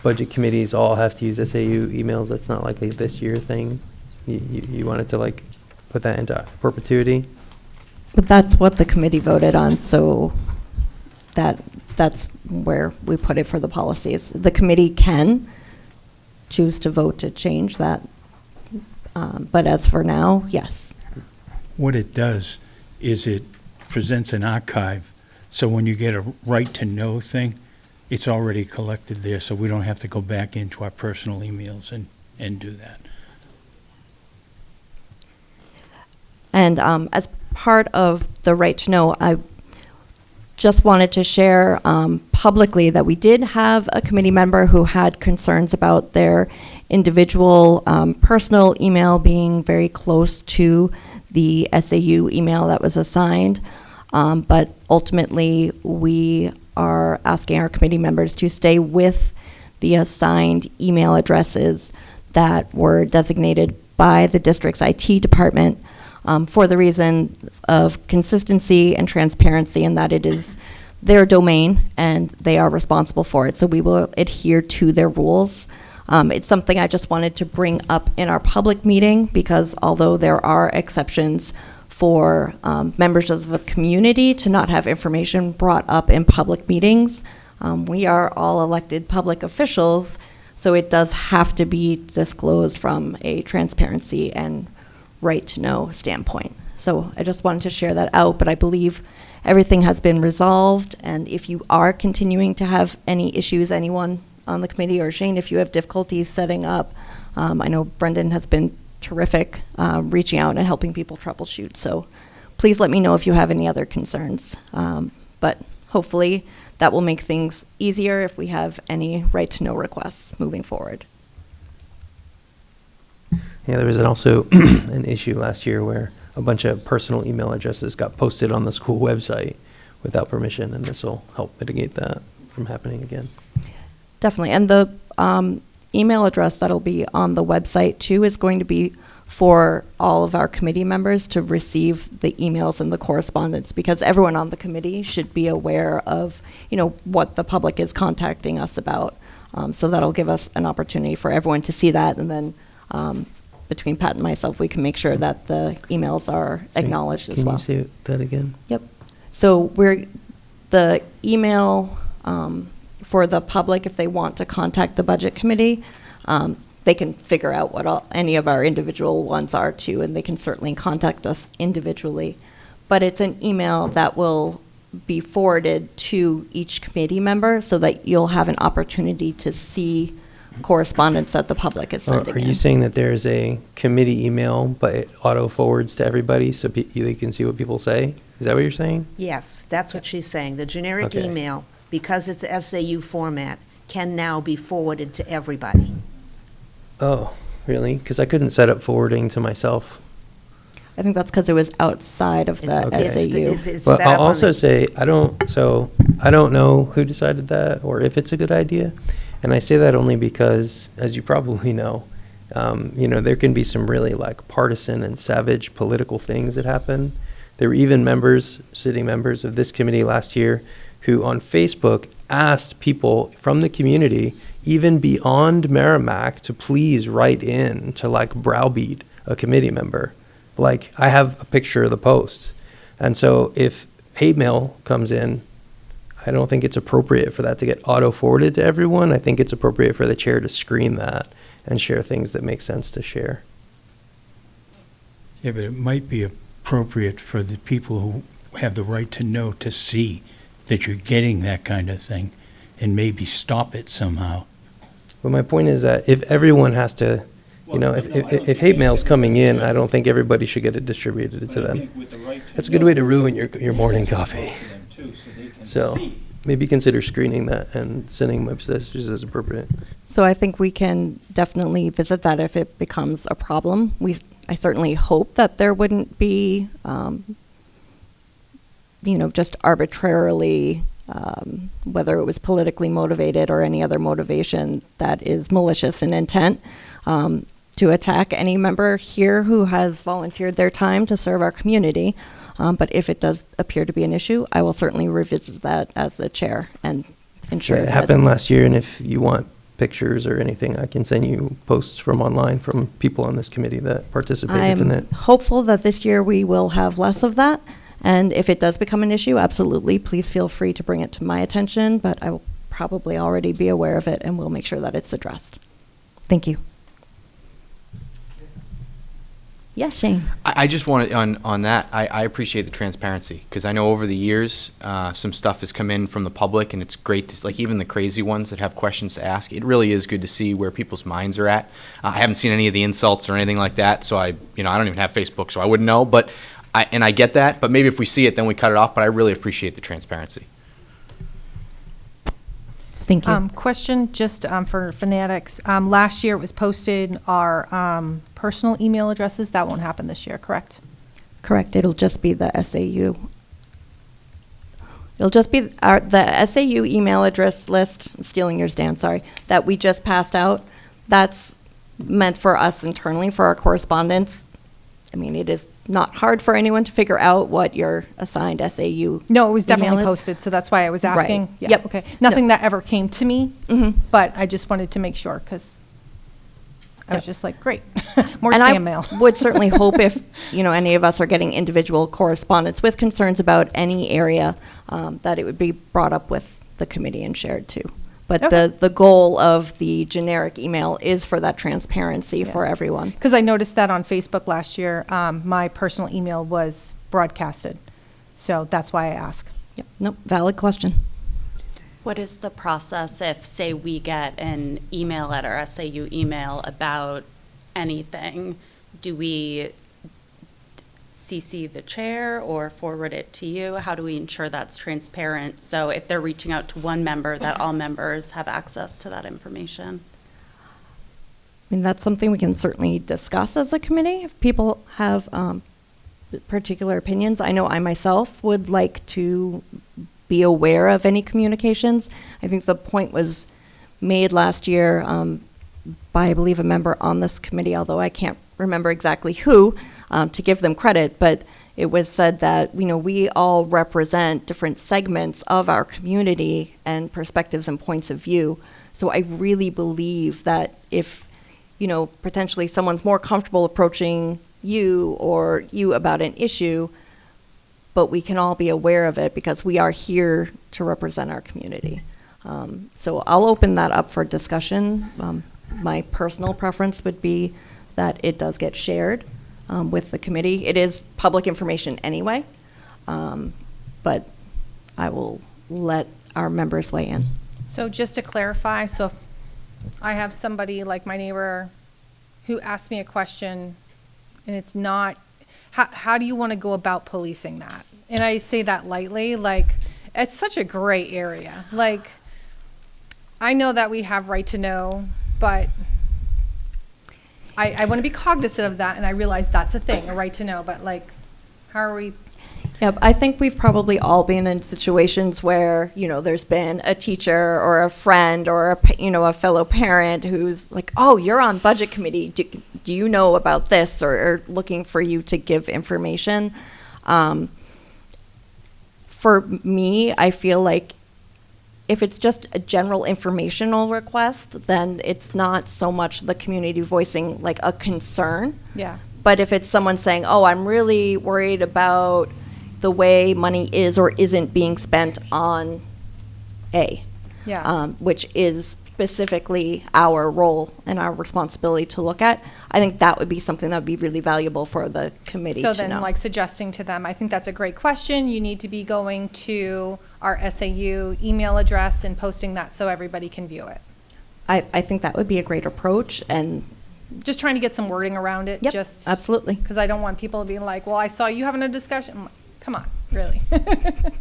budget committees all have to use SAU emails. That's not like a this year thing. You wanted to like put that into perpetuity? But that's what the committee voted on, so that's where we put it for the policies. The committee can choose to vote to change that, but as for now, yes. What it does is it presents an archive, so when you get a right to know thing, it's already collected there, so we don't have to go back into our personal emails and do that. And as part of the right to know, I just wanted to share publicly that we did have a committee member who had concerns about their individual personal email being very close to the SAU email that was assigned. But ultimately, we are asking our committee members to stay with the assigned email addresses that were designated by the district's IT department for the reason of consistency and transparency, and that it is their domain and they are responsible for it. So we will adhere to their rules. It's something I just wanted to bring up in our public meeting because although there are exceptions for members of the community to not have information brought up in public meetings, we are all elected public officials, so it does have to be disclosed from a transparency and right to know standpoint. So I just wanted to share that out, but I believe everything has been resolved, and if you are continuing to have any issues, anyone on the committee, or Shane, if you have difficulties setting up, I know Brendan has been terrific reaching out and helping people troubleshoot, so please let me know if you have any other concerns. But hopefully that will make things easier if we have any right to know requests moving forward. Yeah, there was also an issue last year where a bunch of personal email addresses got posted on the school website without permission, and this will help mitigate that from happening again. Definitely, and the email address that'll be on the website too is going to be for all of our committee members to receive the emails and the correspondence, because everyone on the committee should be aware of, what the public is contacting us about. So that'll give us an opportunity for everyone to see that, and then between Pat and myself, we can make sure that the emails are acknowledged as well. Can you say that again? Yep. So the email for the public, if they want to contact the budget committee, they can figure out what any of our individual ones are too, and they can certainly contact us individually. But it's an email that will be forwarded to each committee member so that you'll have an opportunity to see correspondence that the public is sending Are in. you saying that there's a committee email, but it auto forwards to everybody so they can see what people say? Is that what you're saying? Yes, that's what she's saying. The generic Okay. email, because it's SAU format, can now be forwarded to everybody. Oh, really? Because I couldn't set up forwarding to myself. I think that's because it was outside of the Okay. SAU. It's But set up I'll on also the- say, I don't know who decided that or if it's a good idea. And I say that only because, as you probably know, there can be some really like partisan and savage political things that happen. There were even sitting members of this committee last year who on Facebook asked people from the community, even beyond Merrimack, to please write in to like browbeat a committee member. Like, I have a picture of the post. And so if hate mail comes in, I don't think it's appropriate for that to get auto-forwarded to everyone. I think it's appropriate for the chair to screen that and share things that make sense to share. Yeah, but it might be appropriate for the people who have the right to know to see that you're getting that kind of thing and maybe stop it somehow. But my point is that if everyone has to, if hate mail's coming in, I don't think everybody should get it distributed to them. That's a good way to ruin your morning coffee. So maybe consider screening that and sending messages as appropriate. So I think we can definitely visit that if it becomes a problem. I certainly hope that there wouldn't be, just arbitrarily, whether it was politically motivated or any other motivation that is malicious in intent, to attack any member here who has volunteered their time to serve our community. But if it does appear to be an issue, I will certainly revisit that as the chair and ensure It that happened last year, and if you want pictures or anything, I can send you posts from online from people on this committee that participated in it. I'm hopeful that this year we will have less of that. And if it does become an issue, absolutely, please feel free to bring it to my attention, but I will probably already be aware of it and we'll make sure that it's addressed. Thank you. Yes, Shane. I just want to, on that, I appreciate the transparency, because I know over the years, some stuff has come in from the public, and it's great to, like, even the crazy ones that have questions to ask, it really is good to see where people's minds are at. I haven't seen any of the insults or anything like that, so I don't even have Facebook, so I wouldn't know, but I get that, but maybe if we see it, then we cut it off, but I really appreciate the transparency. Thank you. Question just for fanatics. Last year it was posted our personal email addresses. That won't happen this year, correct? Correct. It'll just be the SAU. It'll just be the SAU email address list. I'm stealing yours, Dan, sorry. That we just passed out. That's meant for us internally, for our correspondence. I mean, it is not hard for anyone to figure out what your assigned SAU No, it was definitely email is. posted, so that's why I was Right. asking. Yeah, Yep. okay. Nothing that ever came to me, Mhm. but I just wanted to make sure, because I was just like, great, more And spam mail. I would certainly hope if, any of us are getting individual correspondence with concerns about any area, that it would be brought up with the committee and shared too. But Okay. the goal of the generic email is for that transparency for everyone. Because I noticed that on Facebook last year, my personal email was broadcasted, so that's why I ask. Yep. Nope, valid question. What is the process if, say, we get an email at our SAU email about anything? Do we CC the chair or forward it to you? How do we ensure that's transparent? So if they're reaching out to one member, that all members have access to that information? I mean, that's something we can certainly discuss as a committee if people have particular opinions. I know I myself would like to be aware of any communications. I think the point was made last year by, I believe, a member on this committee, although I can't remember exactly who, to give them credit, but it was said that, we all represent different segments of our community and perspectives and points of view. So I really believe that if, potentially someone's more comfortable approaching you or you about an issue, but we can all be aware of it because we are here to represent our community. So I'll open that up for discussion. My personal preference would be that it does get shared with the committee. It is public information anyway, but I will let our members weigh in. So just to clarify, so if I have somebody like my neighbor who asked me a question, and it's not, how do you want to go about policing that? And I say that lightly, like, it's such a gray area. Like, I know that we have right to know, but I want to be cognizant of that, and I realize that's a thing, a right to know, but like, how are we? Yep, I think we've probably all been in situations where, there's been a teacher or a friend or a fellow parent who's like, oh, you're on budget committee. Do you know about this? Or looking for you to give information. For me, I feel like if it's just a general informational request, then it's not so much the community voicing like a concern. Yeah. But if it's someone saying, oh, I'm really worried about the way money is or isn't being spent on A, which is specifically our role and our responsibility to look at, I think that would be something that would be really valuable for the committee to know. So then, like, suggesting to them, I think that's a great question. You need to be going to our SAU email address and posting that so everybody can view it. I think that would be a great approach, and just trying to get some wording around it. Yep, just absolutely. Because I don't want people being like, well, I saw you having a discussion. I'm like, come on, really?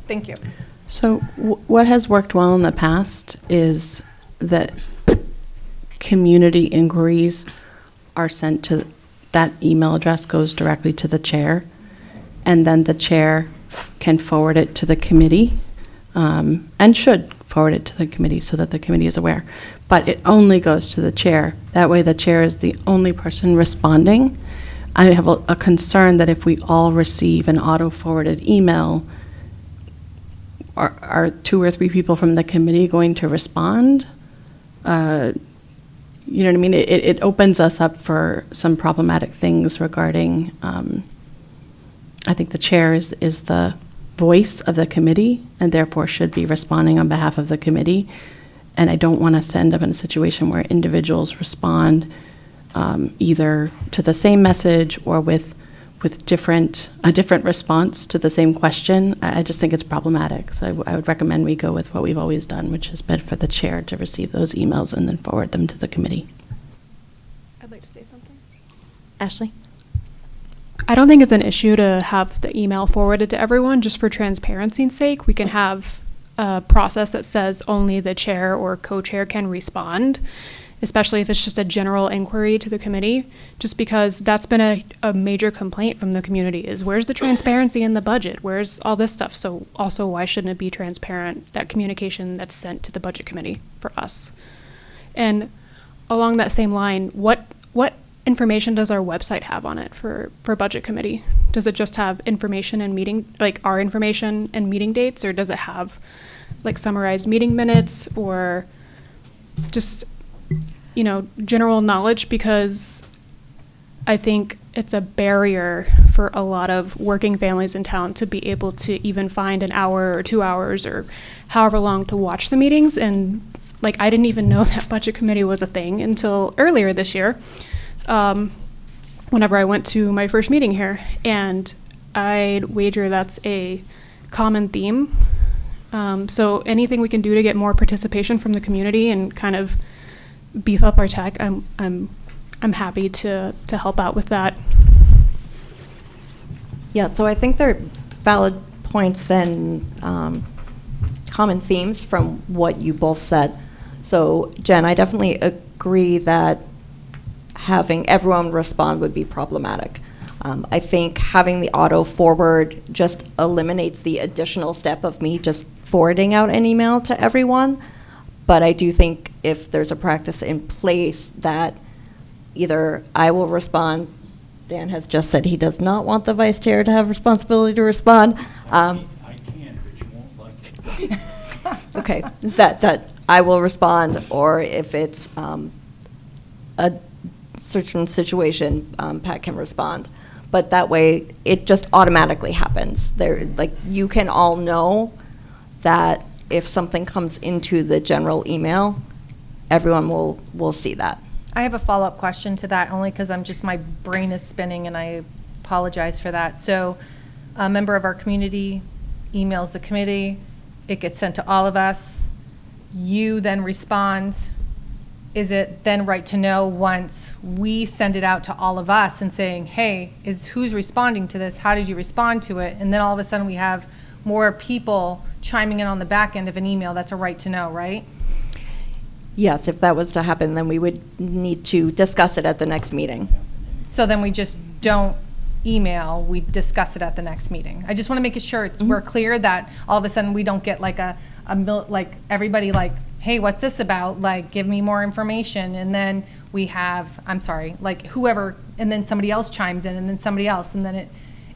Thank you. So what has worked well in the past is that community inquiries are sent to, that email address goes directly to the chair, and then the chair can forward it to the committee, and should forward it to the committee so that the committee is aware. But it only goes to the chair. That way the chair is the only person responding. I have a concern that if we all receive an auto-forwarded email, are 2 or 3 people from the committee going to respond? You know what I mean? It opens us up for some problematic things regarding, I think the chair is the voice of the committee and therefore should be responding on behalf of the committee. And I don't want us to end up in a situation where individuals respond either to the same message or with a different response to the same question. I just think it's problematic. So I would recommend we go with what we've always done, which has been for the chair to receive those emails and then forward them to the committee. I'd like to say something. Ashley? I don't think it's an issue to have the email forwarded to everyone. Just for transparency's sake, we can have a process that says only the chair or co-chair can respond, especially if it's just a general inquiry to the committee, just because that's been a major complaint from the community is where's the transparency in the budget? Where's all this stuff? So also, why shouldn't it be transparent, that communication that's sent to the budget committee for us? And along that same line, what information does our website have on it for budget committee? Does it just have information and meeting, like our information and meeting dates, or does it have like summarized meeting minutes or just, general knowledge? Because I think it's a barrier for a lot of working families in town to be able to even find an hour or 2 hours or however long to watch the meetings. And like, I didn't even know that budget committee was a thing until earlier this year. Whenever I went to my first meeting here, and I'd wager that's a common theme. So anything we can do to get more participation from the community and kind of beef up our tech, I'm happy to help out with that. Yeah, so I think they're valid points and common themes from what you both said. So Jen, I definitely agree that having everyone respond would be problematic. I think having the auto forward just eliminates the additional step of me just forwarding out an email to everyone. But I do think if there's a practice in place that either I will respond, Dan has just said he does not want the vice chair to have responsibility to respond. I can, but you won't like it. Okay, is that I will respond, or if it's a certain situation, Pat can respond. But that way, it just automatically happens. You can all know that if something comes into the general email, everyone will see that. I have a follow-up question to that, only because my brain is spinning, and I apologize for that. So a member of our community emails the committee. It gets sent to all of us. You then respond. is it then right to know once we send it out to all of us and saying, hey, who's responding to this? How did you respond to it? And then all of a sudden we have more people chiming in on the back end of an email, that's a right to know, right? Yes, if that was to happen, then we would need to discuss it at the next meeting. So then we just don't email, we discuss it at the next meeting. I just want to make sure we're clear that all of a sudden we don't get like like everybody like, hey, what's this about? Like, give me more information. And then we have, I'm sorry, like whoever, and then somebody else chimes in, and then somebody else, and then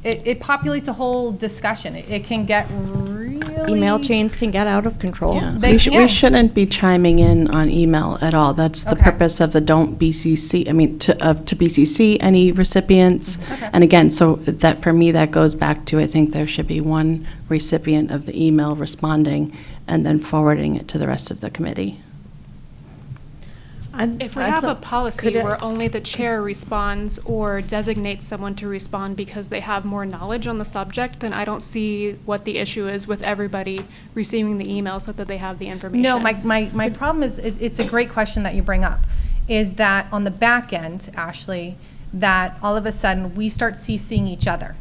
it populates a whole discussion. It can get really... Email chains can get out of control. Yeah. They We can. shouldn't be chiming in on email at all. That's the Okay. purpose of the don't BCC, to BCC any recipients. Okay. And again, so that, for me, that goes back to, I think there should be one recipient of the email responding and then forwarding it to the rest of the committee. If we have a policy where only the chair responds or designates someone to respond because they have more knowledge on the subject, then I don't see what the issue is with everybody receiving the email so that they have the information. No, my problem is, it's a great question that you bring up, is that on the back end, Ashley, that all of a sudden we start CCing each other.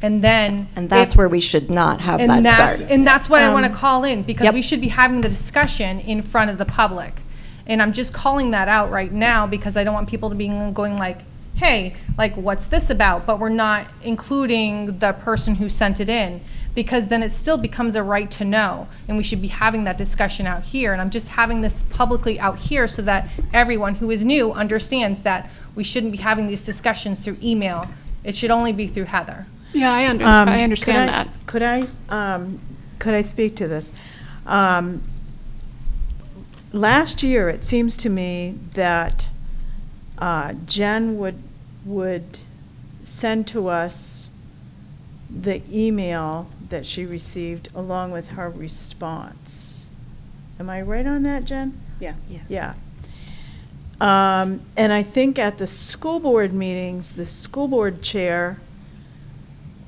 And then. And that's where we should not have that start. And that's what I want to call in, because Yep. we should be having the discussion in front of the public. And I'm just calling that out right now because I don't want people to be going like, hey, like, what's this about? But we're not including the person who sent it in, because then it still becomes a right to know. And we should be having that discussion out here. And I'm just having this publicly out here so that everyone who is new understands that we shouldn't be having these discussions through email. It should only be through Heather. Yeah, I understand that. Could I speak to this? Last year, it seems to me that Jen would send to us the email that she received along with her response. Am I right on that, Jen? Yeah. Yes. Yeah. And I think at the school board meetings, the school board chair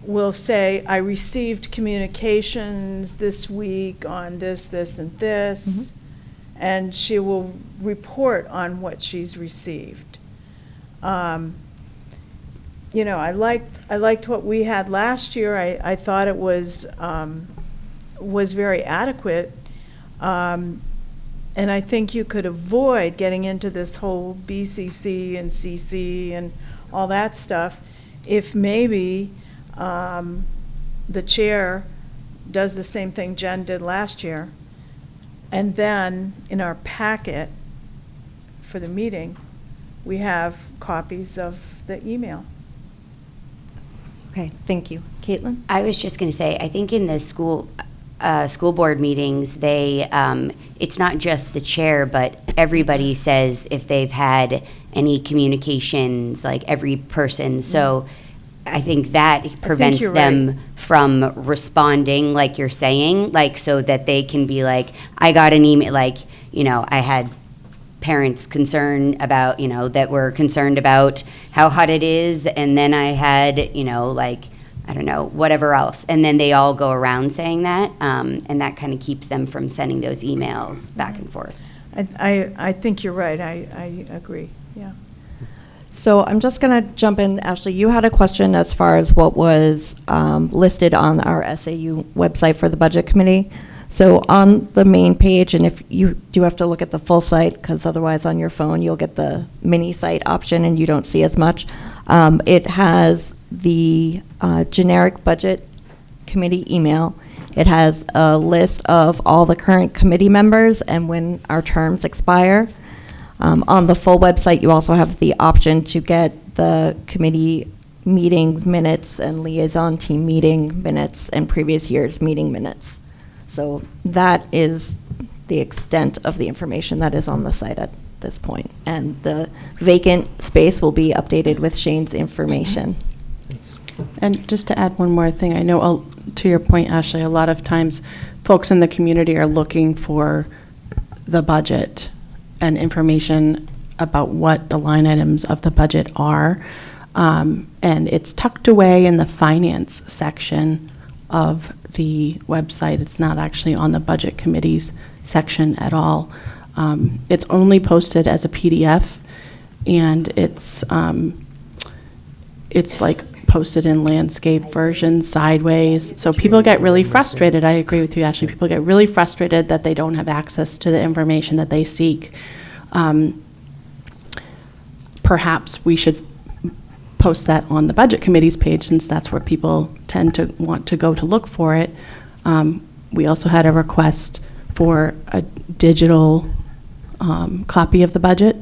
will say, I received communications this week on this, this, and this. And she will report on what she's received. You know, I liked what we had last year. I thought it was very adequate. And I think you could avoid getting into this whole BCC and CC and all that stuff if maybe the chair does the same thing Jen did last year. And then in our packet for the meeting, we have copies of the email. Okay, thank you. Caitlin? I was just going to say, I think in the school board meetings, it's not just the chair, but everybody says if they've had any communications, like every person. So I think that prevents you're them right. from responding, like you're saying, like so that they can be like, I got an email, like, you know, I had parents concerned about, you know, that were concerned about how hot it is, and then I had, you know, like, I don't know, whatever else. And then they all go around saying that, and that kind of keeps them from sending those emails back and forth. I think you're right. I agree, yeah. So I'm just going to jump in. Ashley, you had a question as far as what was listed on our SAU website for the budget committee. So on the main page, and if you do have to look at the full site, because otherwise on your phone you'll get the mini site option and you don't see as much, it has the generic budget committee email. It has a list of all the current committee members and when our terms expire. On the full website, you also have the option to get the committee meetings minutes and liaison team meeting minutes and previous year's meeting minutes. So that is the extent of the information that is on the site at this point. And the vacant space will be updated with Shane's information. And just to add one more thing, I know, to your point, Ashley, a lot of times folks in the community are looking for the budget and information about what the line items of the budget are. And it's tucked away in the finance section of the website. It's not actually on the budget committee's section at all. It's only posted as a PDF, and it's like posted in landscape version sideways. So people get really frustrated. I agree with you, Ashley. People get really frustrated that they don't have access to the information that they seek. Perhaps we should post that on the budget committee's page, since that's where people tend to want to go to look for it. We also had a request for a digital copy of the budget.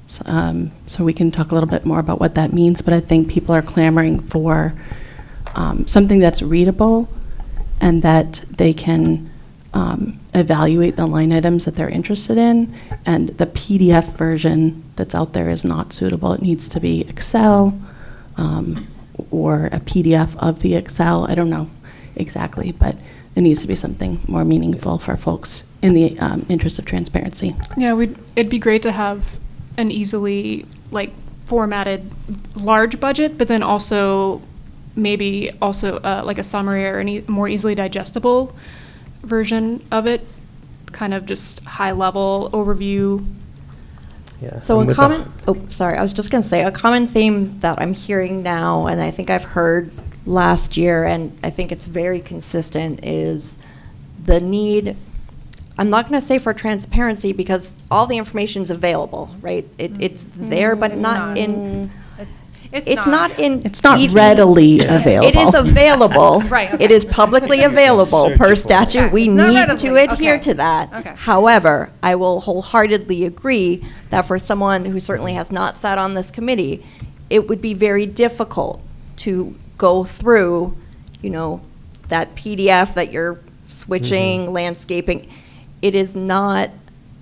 So we can talk a little bit more about what that means, but I think people are clamoring for something that's readable and that they can evaluate the line items that they're interested in. And the PDF version that's out there is not suitable. It needs to be Excel or a PDF of the Excel. I don't know exactly, but it needs to be something more meaningful for folks in the interest of transparency. Yeah, it'd be great to have an easily formatted large budget, but then also maybe also like a summary or any more easily digestible version of it, kind of just high level overview. Yeah. So I'm a with common, I was just going to say, a common theme that I'm hearing now, and I think I've heard last year, and I think it's very consistent, is the need, I'm not going to say for transparency, because all the information is available, right? It's there, but It's not not. in, It's not in. It's not easy- readily available. It is available. Right, okay. It is publicly available per statute. Okay, We it's not need readily, to adhere okay. to that. Okay. However, I will wholeheartedly agree that for someone who certainly has not sat on this committee, it would be very difficult to go through, that PDF that you're switching, landscaping. It is not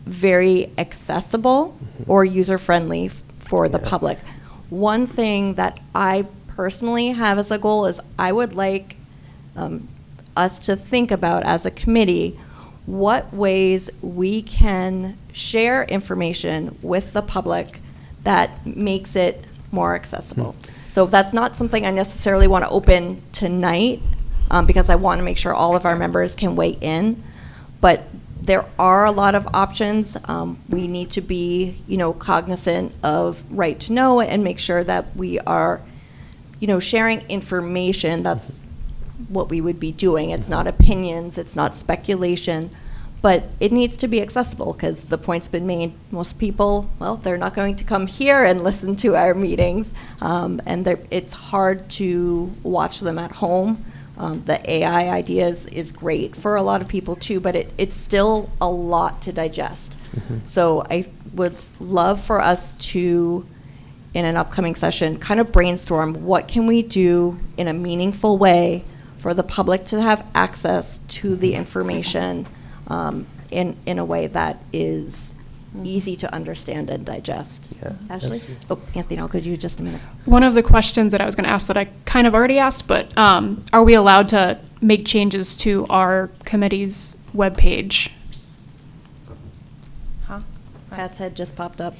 very accessible or user-friendly for the public. One thing that I personally have as a goal is I would like us to think about as a committee what ways we can share information with the public that makes it more accessible. So that's not something I necessarily want to open tonight, because I want to make sure all of our members can weigh in. But there are a lot of options. We need to be, cognizant of right to know and make sure that we are, sharing information. That's what we would be doing. It's not opinions, it's not speculation, but it needs to be accessible, because the point's been made. Most people, they're not going to come here and listen to our meetings, and it's hard to watch them at home. The AI idea is great for a lot of people too, but it's still a lot to digest. So I would love for us to, in an upcoming session, kind of brainstorm what can we do in a meaningful way for the public to have access to the information in a way that is easy to understand and digest. Yeah, Ashley? absolutely. Oh, Anthony, I'll give you just a minute. One of the questions that I was going to ask that I kind of already asked, but are we allowed to make changes to our committee's webpage? Huh? Pat's head just popped up.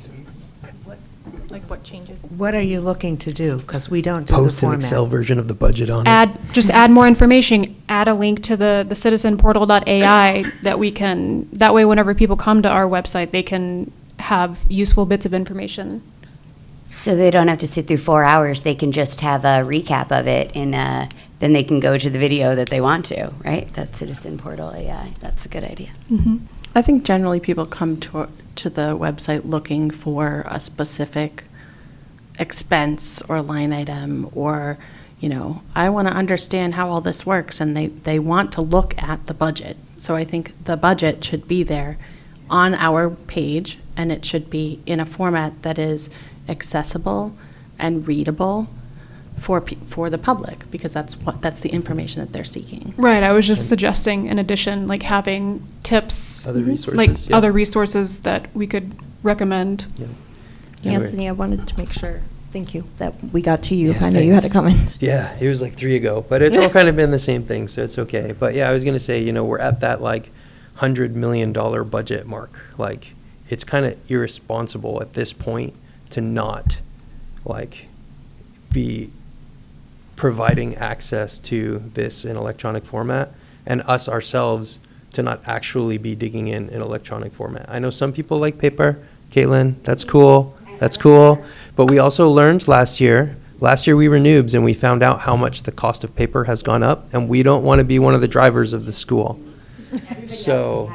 Like what changes? What are you looking to do? Because we don't do the Post an format. Excel version of the budget on it. Just add more information, add a link to the citizenportal.ai that way whenever people come to our website, they can have useful bits of information. So they don't have to sit through 4 hours. They can just have a recap of it, and then they can go to the video that they want to, right? That's Citizen Portal AI. That's a good idea. I think generally people come to the website looking for a specific expense or line item, or, I want to understand how all this works, and they want to look at the budget. So I think the budget should be there on our page, and it should be in a format that is accessible and readable for the public, because that's the information that they're seeking. Right, I was just suggesting, in addition, having tips, Other resources, yeah. other resources that we could recommend. Yeah, Anthony, I wanted to make sure, thank you, that we got to you. Yeah, I know you had a thanks. comment. Yeah, it was like 3 ago, but it's all kind of been the same thing, so it's okay. But yeah, I was gonna say, we're at that $100 million budget mark. It's kind of irresponsible at this point to not be providing access to this in electronic format, and us ourselves to not actually be digging in electronic format. I know some people like paper. Caitlin, that's cool. That's cool. But we also learned last year we were noobs and we found out how much the cost of paper has gone up, and we don't want to be one of the drivers of the school. So,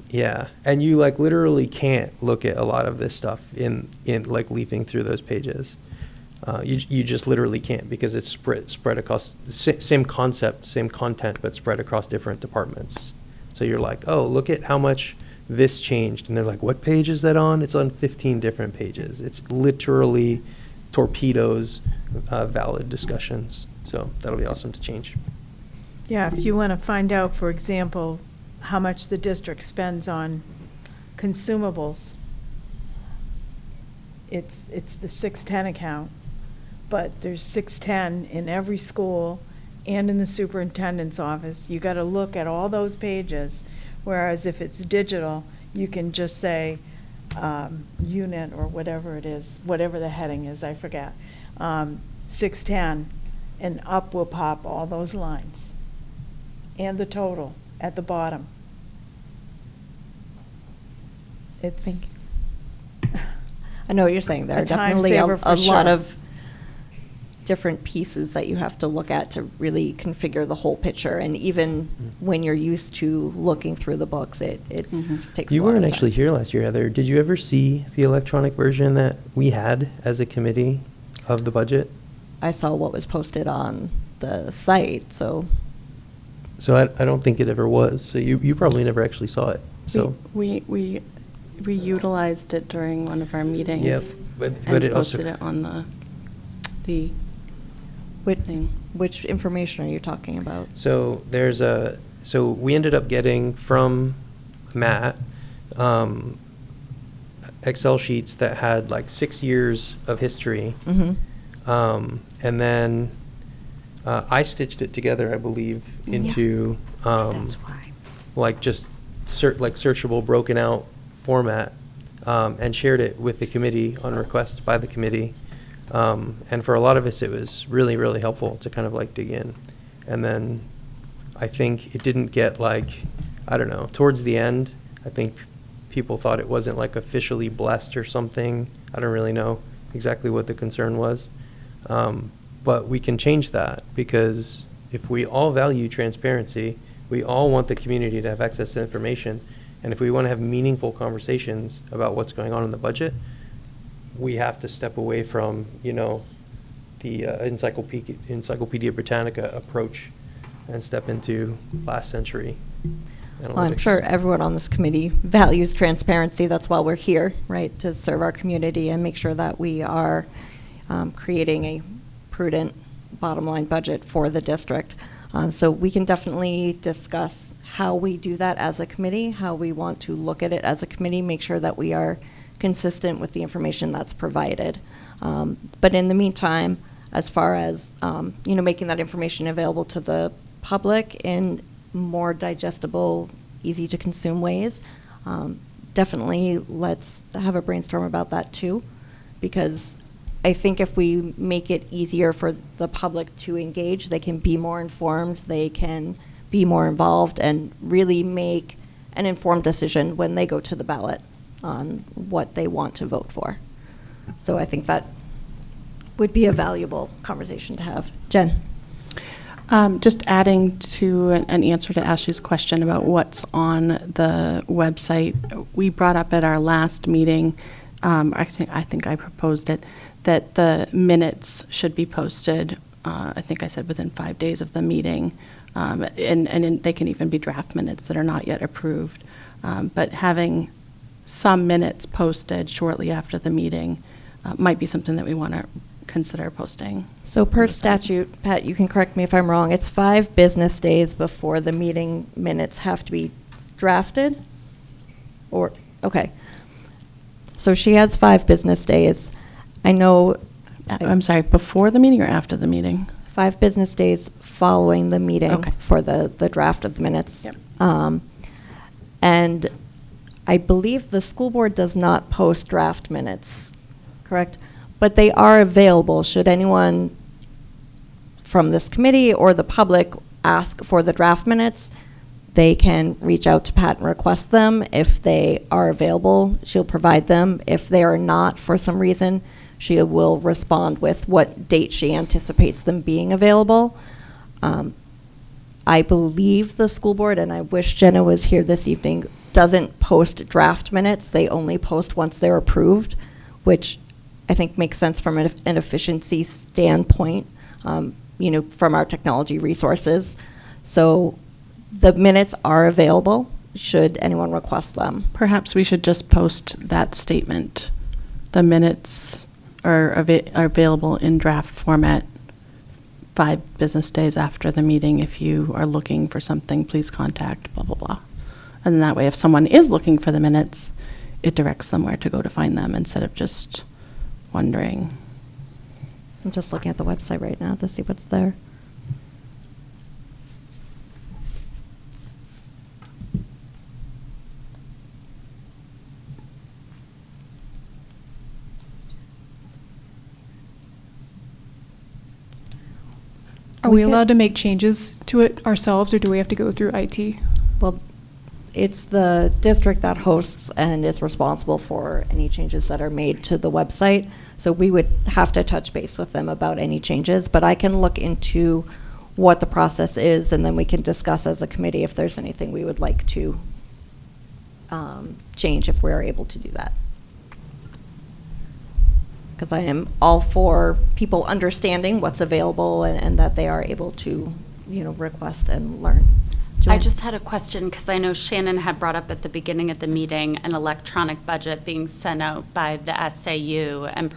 yeah, and you like literally can't look at a lot of this stuff in like leafing through those pages. You just literally can't, because it's spread across same concept, same content, but spread across different departments. So you're like, oh, look at how much this changed, and they're like, what page is that on? It's on 15 different pages. It's literally torpedoes valid discussions. So that'll be awesome to change. Yeah, if you want to find out, for example, how much the district spends on consumables, it's the 610 account, but there's 610 in every school and in the superintendent's office. You got to look at all those pages, whereas if it's digital, you can just say unit or whatever it is, whatever the heading is, I forget, 610, and up will pop all those lines and the total at the bottom. It's I know what you're saying. There a are definitely time a saver for lot sure. of different pieces that you have to look at to really configure the whole picture. And even when you're used to looking through the books, it takes You a lot weren't of actually time. here last year, Heather. Did you ever see the electronic version that we had as a committee of the budget? I saw what was posted on the site, so. So I don't think it ever was. So you probably never actually saw it. So We utilized it during one of our meetings. Yep, but And it also posted it on the Which, thing. which information are you talking about? So so we ended up getting from Matt Excel sheets that had like 6 years of history. And then I stitched it together, I believe, into That's why. like just searchable, broken out format, and shared it with the committee on request by the committee. And for a lot of us, it was really, really helpful to kind of like dig in. And then I think it didn't get like, I don't know, towards the end, I think people thought it wasn't like officially blessed or something. I don't really know exactly what the concern was. But we can change that, because if we all value transparency, we all want the community to have access to information. And if we want to have meaningful conversations about what's going on in the budget, we have to step away from, the Encyclopedia Britannica approach and step into last century analytics. Well, I'm sure everyone on this committee values transparency. That's why we're here, right, to serve our community and make sure that we are creating a prudent bottom line budget for the district. So we can definitely discuss how we do that as a committee, how we want to look at it as a committee, make sure that we are consistent with the information that's provided. But in the meantime, as far as making that information available to the public in more digestible, easy to consume ways, definitely let's have a brainstorm about that too, because I think if we make it easier for the public to engage, they can be more informed, they can be more involved, and really make an informed decision when they go to the ballot on what they want to vote for. So I think that would be a valuable conversation to have. Jen? Just adding to an answer to Ashley's question about what's on the website, we brought up at our last meeting, I think I proposed it, that the minutes should be posted, I think I said within 5 days of the meeting, and they can even be draft minutes that are not yet approved. But having some minutes posted shortly after the meeting might be something that we want to consider posting. So per statute, Pat, you can correct me if I'm wrong, it's 5 business days before the meeting minutes have to be drafted? Or, okay. So she has 5 business days. I know. I'm sorry, before the meeting or after the meeting? 5 business days following the meeting Okay. for the draft of the minutes. Yep. And I believe the school board does not post draft minutes, correct? But they are available should anyone from this committee or the public ask for the draft minutes. they can reach out to Pat and request them. If they are available, she'll provide them. If they are not, for some reason, she will respond with what date she anticipates them being available. I believe the school board, and I wish Jenna was here this evening, doesn't post draft minutes. They only post once they're approved, which I think makes sense from an efficiency standpoint, from our technology resources. So the minutes are available should anyone request them. Perhaps we should just post that statement. The minutes are available in draft format 5 business days after the meeting. If you are looking for something, please contact blah, blah, blah. And that way, if someone is looking for the minutes, it directs them where to go to find them instead of just wondering. I'm just looking at the website right now to see what's there. Are we allowed to make changes to it ourselves, or do we have to go through IT? Well, it's the district that hosts and is responsible for any changes that are made to the website. So we would have to touch base with them about any changes, but I can look into what the process is, and then we can discuss as a committee if there's anything we would like to change if we're able to do that. Because I am all for people understanding what's available and that they are able to, request and learn. I just had a question because I know Shannon had brought up at the beginning of the meeting an electronic budget being sent out by the SAU and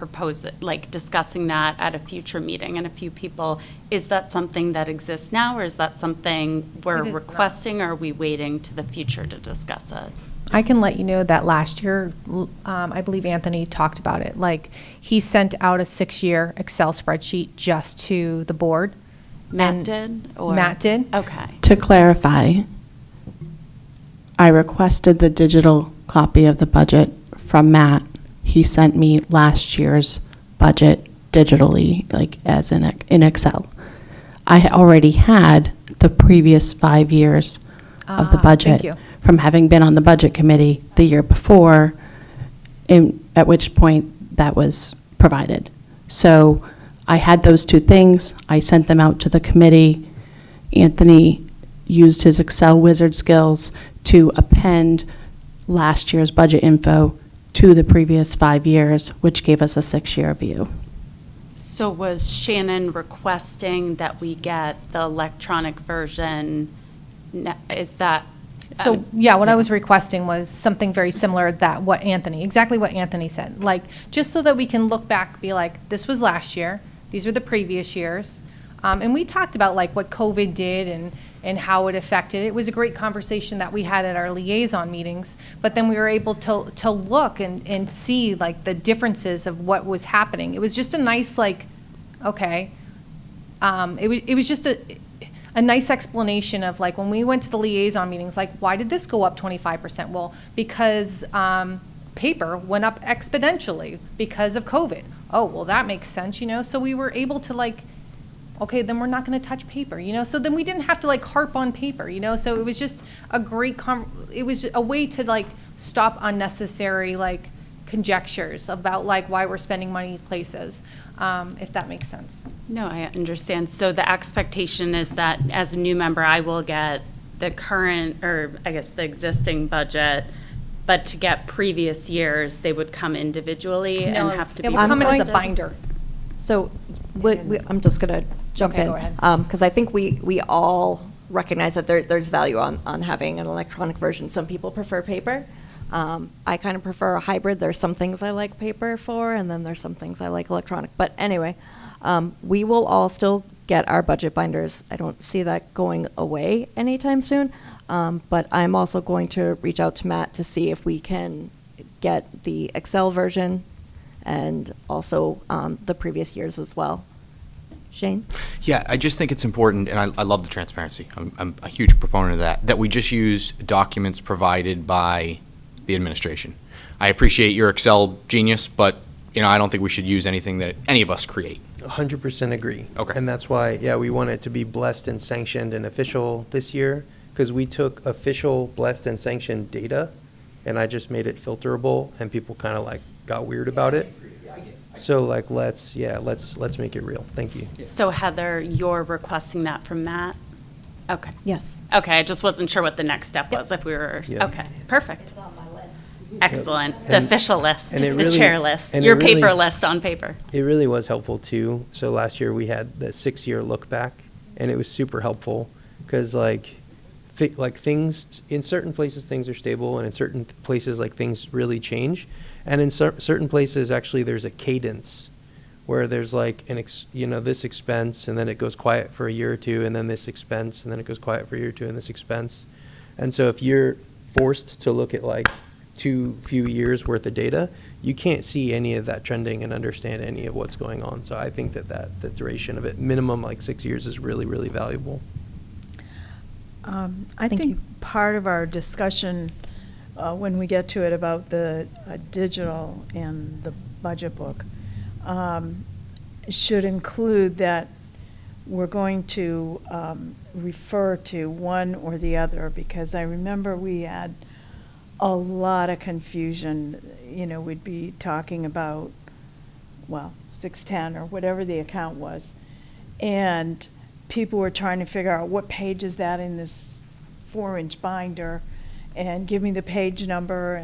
discussing that at a future meeting. And a few people, is that something that exists now, or is that something we're requesting, or are we waiting to the future to discuss it? I can let you know that last year, I believe Anthony talked about it. He sent out a 6-year Excel spreadsheet just to the board. Matt did? Matt did. Okay. To clarify, I requested the digital copy of the budget from Matt. He sent me last year's budget digitally, as in Excel. I already had the previous 5 years of the budget. Thank you. From having been on the budget committee the year before, at which point that was provided. So I had those 2 things. I sent them out to the committee. Anthony used his Excel wizard skills to append last year's budget info to the previous 5 years, which gave us a 6-year view. So was Shannon requesting that we get the electronic version? Is that? So, what I was requesting was something very similar exactly what Anthony said. Just so that we can look back, be like, this was last year, these were the previous years. And we talked about what COVID did and how it affected. It was a great conversation that we had at our liaison meetings, but then we were able to look and see the differences of what was happening. It was just a nice, okay. It was just a nice explanation of when we went to the liaison meetings, why did this go up 25%? Well, because paper went up exponentially because of COVID. Oh, well, that makes sense, So we were able to okay, then we're not going to touch paper, So then we didn't have to harp on paper, So it was just a great, it was a way to stop unnecessary conjectures about why we're spending money places, if that makes sense. No, I understand. So the expectation is that as a new member, I will get the current, or I guess the existing budget, but to get previous years, they would come individually and have to be. It will come in as a requested? binder. So I'm just going to jump in. Go ahead. Because I think we all recognize that there's value on having an electronic version. Some people prefer paper. I kind of prefer a hybrid. There's some things I like paper for, and then there's some things I like electronic. But anyway, we will all still get our budget binders. I don't see that going away anytime soon. But I'm also going to reach out to Matt to see if we can get the Excel version and also the previous years as well. Shane? Yeah, I just think it's important, and I love the transparency. I'm a huge proponent of that we just use documents provided by the administration. I appreciate your Excel genius, but I don't think we should use anything that any of us create. 100% agree. Okay. And that's why, we want it to be blessed and sanctioned and official this year, because we took official blessed and sanctioned data, and I just made it filterable, and people kind of like got weird about it. So like, let's make it real. Thank you. So Heather, you're requesting that from Matt? Okay. Yes. Okay, I just wasn't sure what the next step was, if we were, Yeah. okay, perfect. Excellent. The And- official list, and it the really- chair list, and it your really- paper list on paper. It really was helpful too. So last year we had the 6-year look back, and it was super helpful because like things in certain places things are stable, and in certain places like things really change, and in certain places actually there's a cadence where there's like this expense, and then it goes quiet for a year or two, and then this expense, and then it goes quiet for a year or two, and this expense. And so if you're forced to look at like too few years worth of data, you can't see any of that trending and understand any of what's going on. So I think that the duration of it, minimum like 6 years, is really, really valuable. I think part of our discussion, when we get to it about the digital and the budget book, should include that we're going to refer to one or the other, because I remember we had a lot of confusion. We'd be talking about, 610 or whatever the account was, and people were trying to figure out what page is that in this 4-inch binder, and give me the page number,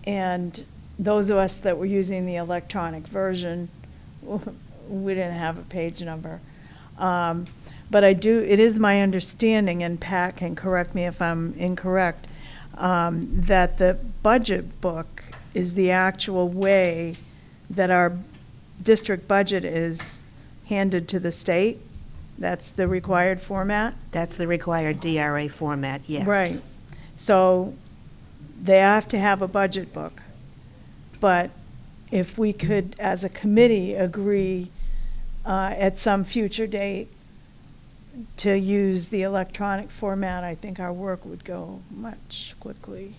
and those of us that were using the electronic version, we didn't have a page number. But it is my understanding, and Pat can correct me if I'm incorrect, that the budget book is the actual way that our district budget is handed to the state. That's the required format? That's the required DRA format, yes. Right. So they have to have a budget book. But if we could, as a committee, agree at some future date to use the electronic format, I think our work would go much quickly.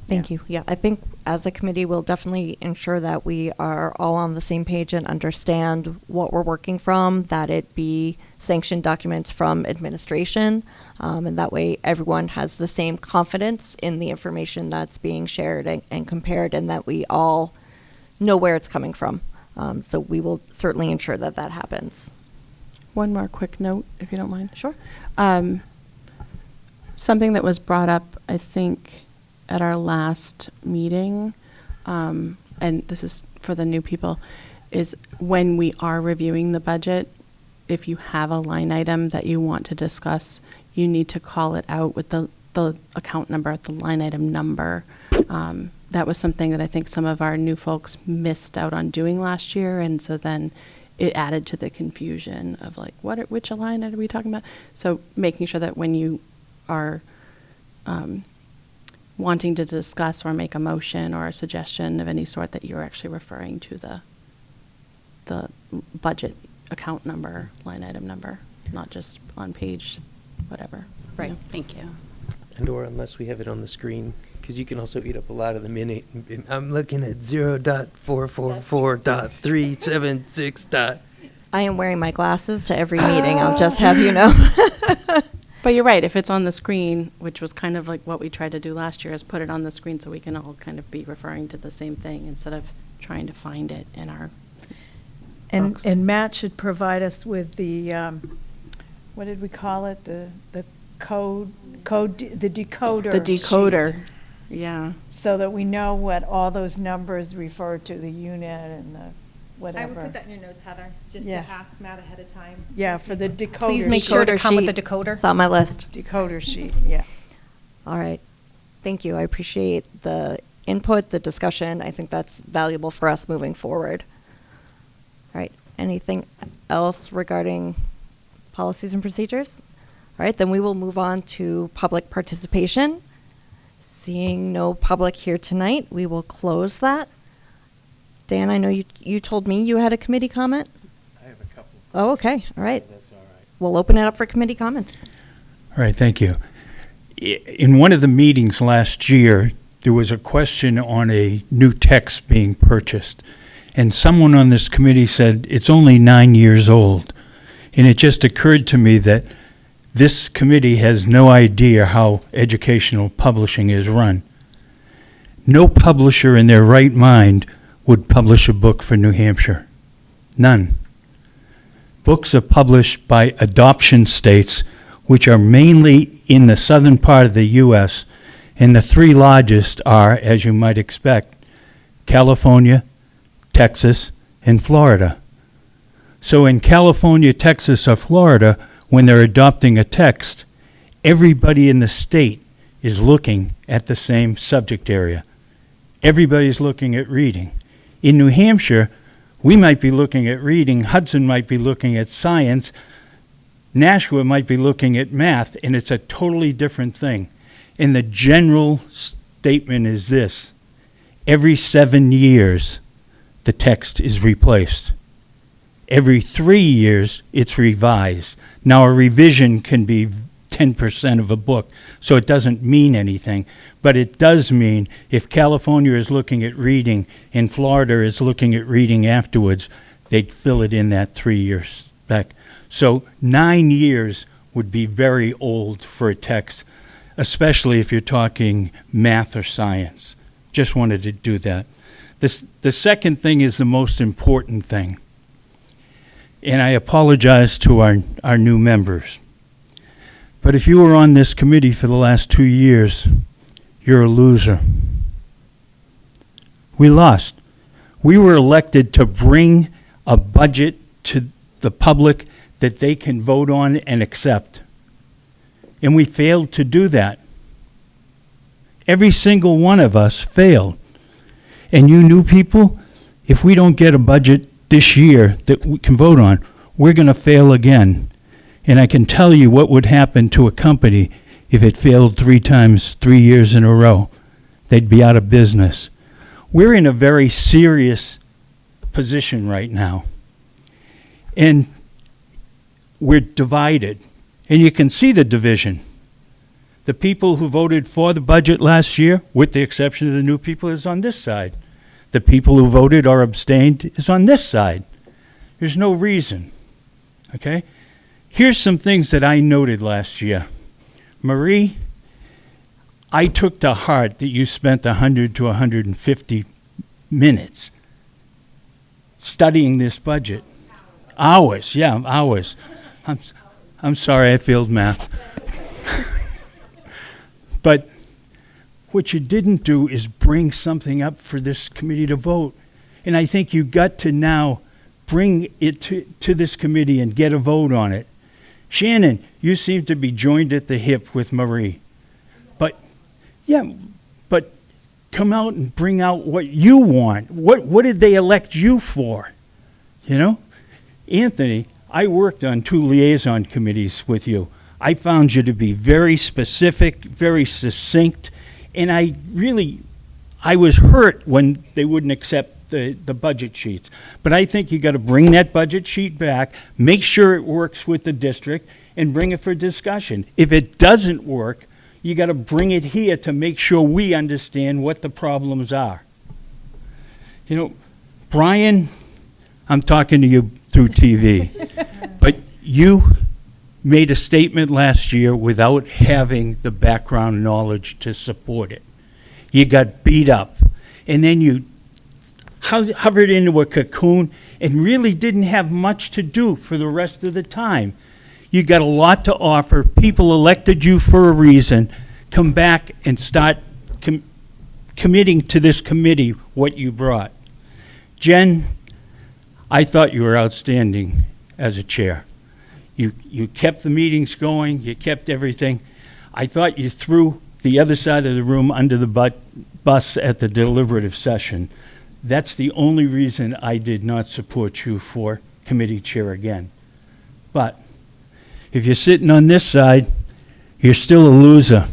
Thank you. Yeah, I think as a committee, we'll definitely ensure that we are all on the same page and understand what we're working from, that it be sanctioned documents from administration, and that way everyone has the same confidence in the information that's being shared and compared, and that we all know where it's coming from. So we will certainly ensure that that happens. One more quick note, if you don't mind. Sure. Something that was brought up, I think, at our last meeting, and this is for the new people, is when we are reviewing the budget, if you have a line item that you want to discuss, you need to call it out with the account number, the line item number. That was something that I think some of our new folks missed out on doing last year, and so then it added to the confusion of like, which line item are we talking about? So making sure that when you are wanting to discuss or make a motion or a suggestion of any sort, that you're actually referring to the budget account number, line item number, not just on page whatever. Right, you know? thank you. And or unless we have it on the screen, because you can also eat up a lot of the minute. I'm looking at 0.444.376. I am wearing my glasses to every meeting, I'll just have you know. But you're right, if it's on the screen, which was kind of like what we tried to do last year, is put it on the screen so we can all kind of be referring to the same thing instead of trying to find it in our books. And Matt should provide us with the, what did we call it? The code, the decoder. The decoder, sheet, yeah. so that we know what all those numbers refer to, the unit and the I whatever. would put that in your notes, Heather, just to Yeah. ask Matt ahead of time. Yeah, for the decoder. Please make sheet. sure to Decoder come with sheet. the decoder. It's on my list. Decoder sheet, yeah. All right. Thank you. I appreciate the input, the discussion. I think that's valuable for us moving forward. All right. Anything else regarding policies and procedures? All right. Then we will move on to public participation. Seeing no public here tonight, we will close that. Dan, I know you told me you had a committee comment? I have a couple. Oh, okay. All right. That's all right. We'll open it up for committee comments. All right, thank you. In one of the meetings last year, there was a question on a new text being purchased. And someone on this committee said it's only 9 years old. And it just occurred to me that this committee has no idea how educational publishing is run. No publisher in their right mind would publish a book for New Hampshire. None. Books are published by adoption states, which are mainly in the southern part of the U.S., and the three largest are, as you might expect, California, Texas, and Florida. So in California, Texas, or Florida, when they're adopting a text, everybody in the state is looking at the same subject area. Everybody's looking at reading. In New Hampshire, we might be looking at reading, Hudson might be looking at science, Nashua might be looking at math, and it's a totally different thing. And the general statement is this: every 7 years, the text is replaced. Every 3 years, it's revised. Now, a revision can be 10% of a book, so it doesn't mean anything. But it does mean if California is looking at reading and Florida is looking at reading afterwards, they'd fill it in that 3-year spec. So 9 years would be very old for a text, especially if you're talking math or science. Just wanted to do that. The second thing is the most important thing. And I apologize to our new members. But if you were on this committee for the last 2 years, you're a loser. We lost. We were elected to bring a budget to the public that they can vote on and accept. And we failed to do that. Every single one of us failed. And you new people, if we don't get a budget this year that we can vote on, we're going to fail again. And I can tell you what would happen to a company if it failed 3 times, 3 years in a row. They'd be out of business. We're in a very serious position right now. And we're divided. And you can see the division. The people who voted for the budget last year, with the exception of the new people, is on this side. The people who voted or abstained is on this side. There's no reason. Okay? Here's some things that I noted last year. Marie, I took to heart that you spent 100 to 150 minutes studying this budget. Hours, yeah, hours. I'm sorry, I failed math. But what you didn't do is bring something up for this committee to vote. And I think you got to now bring it to this committee and get a vote on it. Shannon, you seem to be joined at the hip with Marie. But come out and bring out what you want. What did they elect you for? You know? Anthony, I worked on 2 liaison committees with you. I found you to be very specific, very succinct, and I was hurt when they wouldn't accept the budget sheets. But I think you got to bring that budget sheet back, make sure it works with the district, and bring it for discussion. If it doesn't work, you got to bring it here to make sure we understand what the problems are. You know, Brian, I'm talking to you through TV, but you made a statement last year without having the background knowledge to support it. You got beat up, and then you hovered into a cocoon and really didn't have much to do for the rest of the time. You got a lot to offer. People elected you for a reason. Come back and start committing to this committee what you brought. Jen, I thought you were outstanding as a chair. You kept the meetings going. You kept everything. I thought you threw the other side of the room under the bus at the deliberative session. That's the only reason I did not support you for committee chair again. But if you're sitting on this side, you're still a loser.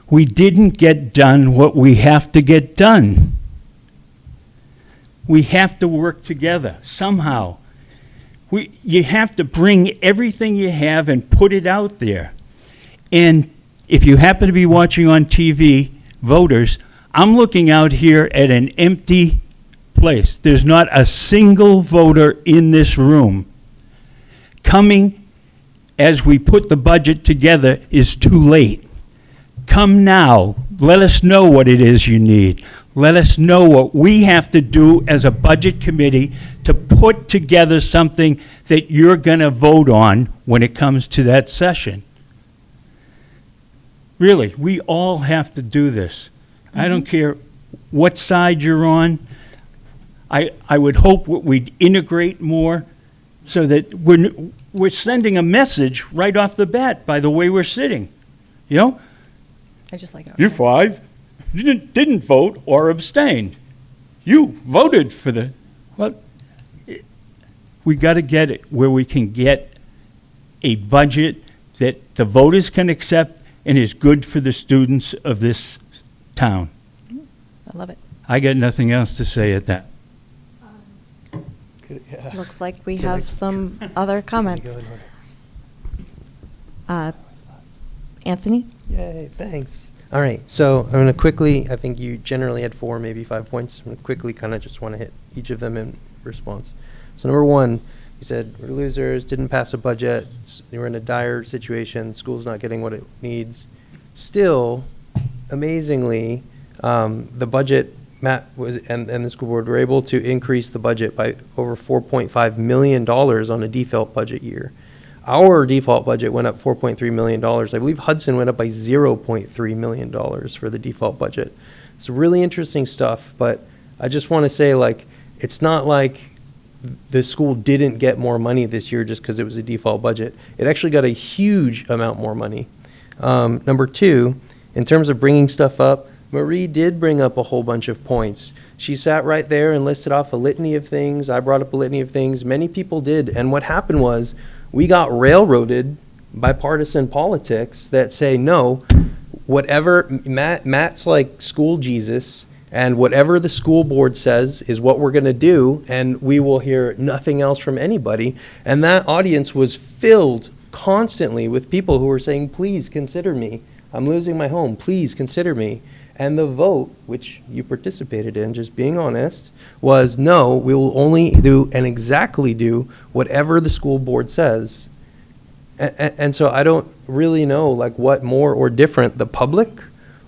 We didn't get done what we have to get done. We have to work together somehow. You have to bring everything you have and put it out there. And if you happen to be watching on TV, voters, I'm looking out here at an empty place. There's not a single voter in this room coming as we put the budget together is too late. Come now. Let us know what it is you need. Let us know what we have to do as a budget committee to put together something that you're going to vote on when it comes to that session. Really, we all have to do this. I don't care what side you're on. I would hope we'd integrate more so that we're sending a message right off the bat by the way we're sitting. You know? I just like it. You five didn't vote or abstained. You voted for the, well, we got to get it where we can get a budget that the voters can accept and is good for the students of this town. I love it. I got nothing else to say at that. Looks like we have some other comments. Anthony? Yay, thanks. All right, so I'm going to quickly, I think you generally had 4, maybe 5 points. I'm going to quickly kind of just want to hit each of them in response. So number 1, you said we're losers, didn't pass a budget, we're in a dire situation, school's not getting what it needs. Still, amazingly, the budget, Matt was and the school board were able to increase the budget by over $4.5 million on a default budget year. Our default budget went up $4.3 million. I believe Hudson went up by $0.3 million for the default budget. It's really interesting stuff, but I just want to say, like, it's not like the school didn't get more money this year just because it was a default budget. It actually got a huge amount more money. Number 2, in terms of bringing stuff up, Marie did bring up a whole bunch of points. She sat right there and listed off a litany of things. I brought up a litany of things. Many people did. And what happened was we got railroaded by partisan politics that say, no, whatever, Matt's like school Jesus, and whatever the school board says is what we're going to do, and we will hear nothing else from anybody. And that audience was filled constantly with people who were saying, please consider me. I'm losing my home. Please consider me. And the vote, which you participated in, just being honest, was no, we will only do and exactly do whatever the school board says. And so I don't really know, like, what more or different the public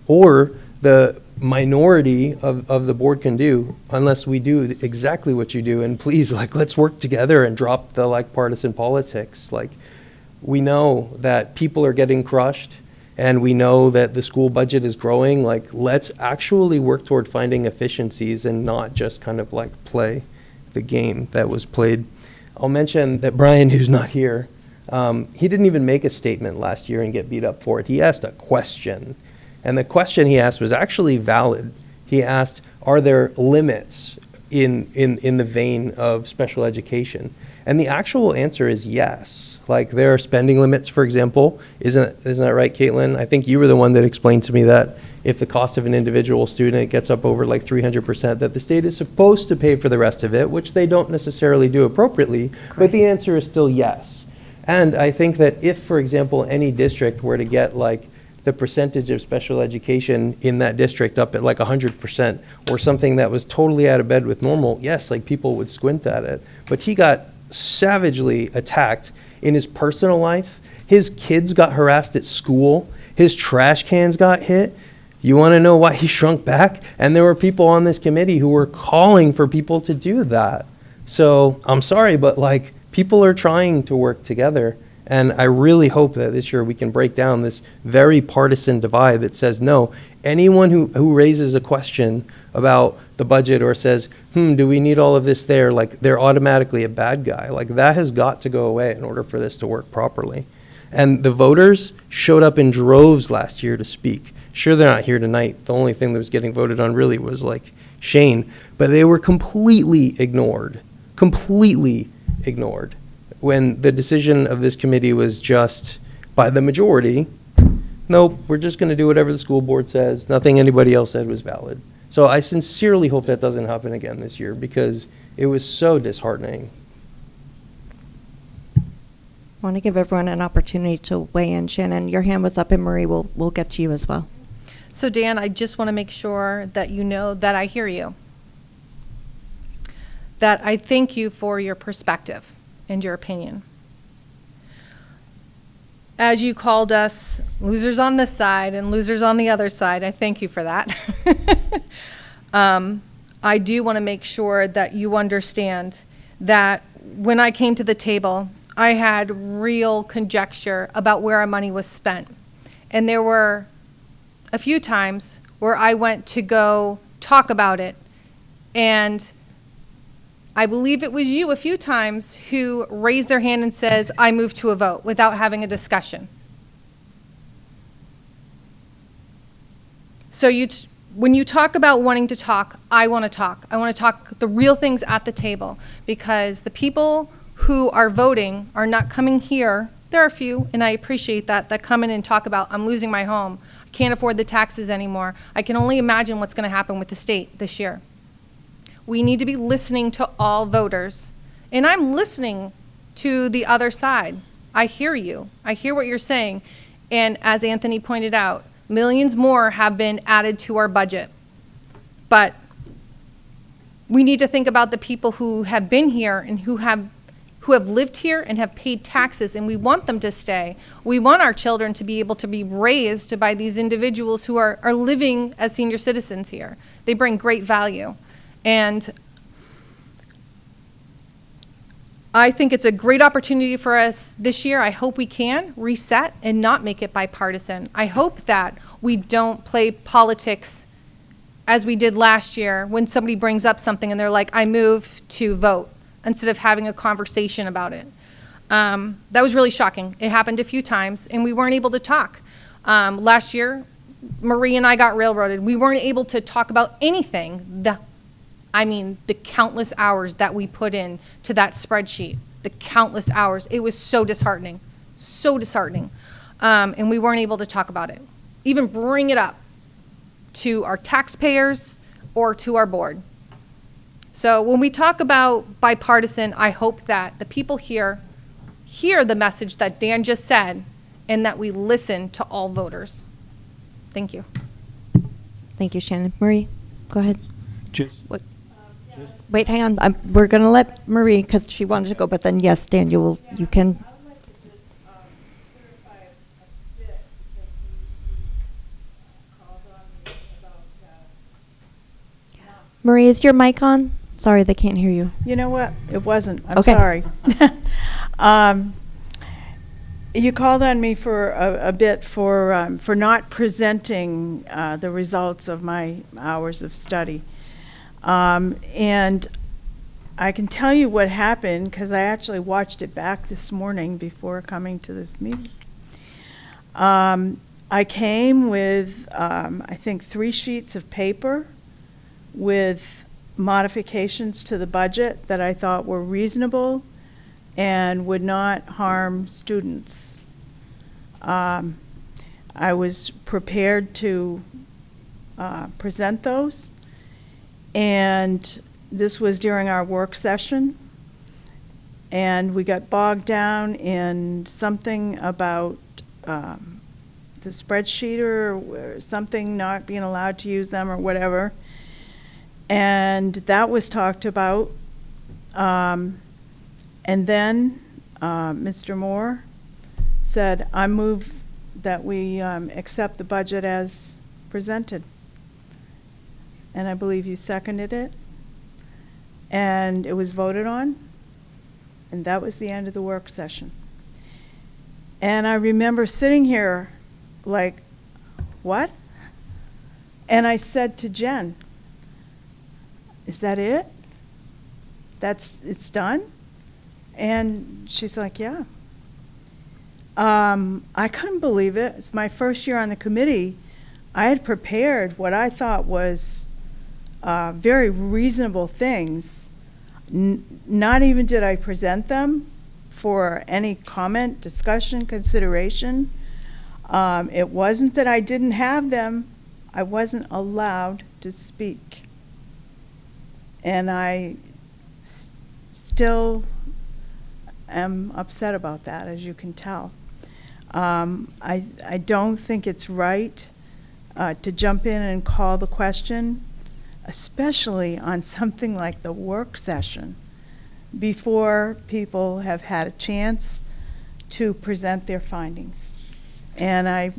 or the minority of the board can do unless we do exactly what you do. And please, like, let's work together and drop the, like, partisan politics. Like, we know that people are getting crushed, and we know that the school budget is growing. Like, let's actually work toward finding efficiencies and not just kind of like play the game that was played. I'll mention that Brian, who's not here, he didn't even make a statement last year and get beat up for it. He asked a question, and the question he asked was actually valid. He asked, are there limits in the vein of special education? And the actual answer is yes. Like, there are spending limits, for example. Isn't that right, Caitlin? I think you were the one that explained to me that if the cost of an individual student gets up over like 300%, that the state is supposed to pay for the rest of it, which they don't necessarily do appropriately. Correct. But the answer is still yes. And I think that if, for example, any district were to get like the percentage of special education in that district up at like 100% or something that was totally out of bed with normal, yes, like people would squint at it. But he got savagely attacked in his personal life. His kids got harassed at school. His trash cans got hit. You want to know why he shrunk back? And there were people on this committee who were calling for people to do that. So I'm sorry, but like, people are trying to work together. And I really hope that this year we can break down this very partisan divide that says, no, anyone who raises a question about the budget or says, do we need all of this there? Like, they're automatically a bad guy. Like, that has got to go away in order for this to work properly. And the voters showed up in droves last year to speak. Sure, they're not here tonight. The only thing that was getting voted on really was like Shane, but they were completely ignored when the decision of this committee was just by the majority, nope, we're just going to do whatever the school board says. Nothing anybody else said was valid. So I sincerely hope that doesn't happen again this year because it was so disheartening. I want to give everyone an opportunity to weigh in. Shannon, your hand was up, and Marie, we'll get to you as well. So Dan, I just want to make sure that you know that I hear you. That I thank you for your perspective and your opinion. as you called us losers on this side and losers on the other side. I thank you for that. I do want to make sure that you understand that when I came to the table, I had real conjecture about where our money was spent. And there were a few times where I went to go talk about it, and I believe it was you a few times who raised their hand and says, I move to a vote without having a discussion. So when you talk about wanting to talk, I want to talk. I want to talk the real things at the table, because the people who are voting are not coming here. There are a few, and I appreciate that come in and talk about, I'm losing my home. I can't afford the taxes anymore. I can only imagine what's going to happen with the state this year. We need to be listening to all voters. And I'm listening to the other side. I hear you. I hear what you're saying. And as Anthony pointed out, millions more have been added to our budget. But we need to think about the people who have been here and who have lived here and have paid taxes, and we want them to stay. We want our children to be able to be raised by these individuals who are living as senior citizens here. They bring great value. And I think it's a great opportunity for us this year. I hope we can reset and not make it bipartisan. I hope that we don't play politics as we did last year when somebody brings up something and they're like, I move to vote, instead of having a conversation about it. That was really shocking. It happened a few times, and we weren't able to talk. Last year, Marie and I got railroaded. We weren't able to talk about anything. The countless hours that we put in to that spreadsheet, the countless hours. It was so disheartening, so disheartening. And we weren't able to talk about it, even bring it up to our taxpayers or to our board. So when we talk about bipartisan, I hope that the people here hear the message that Dan just said, and that we listen to all voters. Thank you. Thank you, Shannon. Marie, go ahead. Just, Wait, hang on. We're going to let Marie, because she wanted to go, but then yes, Dan, you can. Marie, is your mic on? Sorry, they can't hear you. You know what? It wasn't. I'm Okay. sorry. You called on me for a bit for not presenting the results of my hours of study. And I can tell you what happened, because I actually watched it back this morning before coming to this meeting. I came with, I think, 3 sheets of paper with modifications to the budget that I thought were reasonable and would not harm students. I was prepared to present those, and this was during our work session, and we got bogged down in something about the spreadsheet or something, not being allowed to use them or whatever. And that was talked about. And then Mr. Moore said, I move that we accept the budget as presented. And I believe you seconded it. And it was voted on. And that was the end of the work session. And I remember sitting here like, what? And I said to Jen, is that it? It's done? And she's like, yeah. I couldn't believe it. It's my first year on the committee. I had prepared what I thought was very reasonable things. Not even did I present them for any comment, discussion, consideration. It wasn't that I didn't have them. I wasn't allowed to speak. And I still am upset about that, as you can tell. I don't think it's right to jump in and call the question, especially on something like the work session, before people have had a chance to present their findings. And I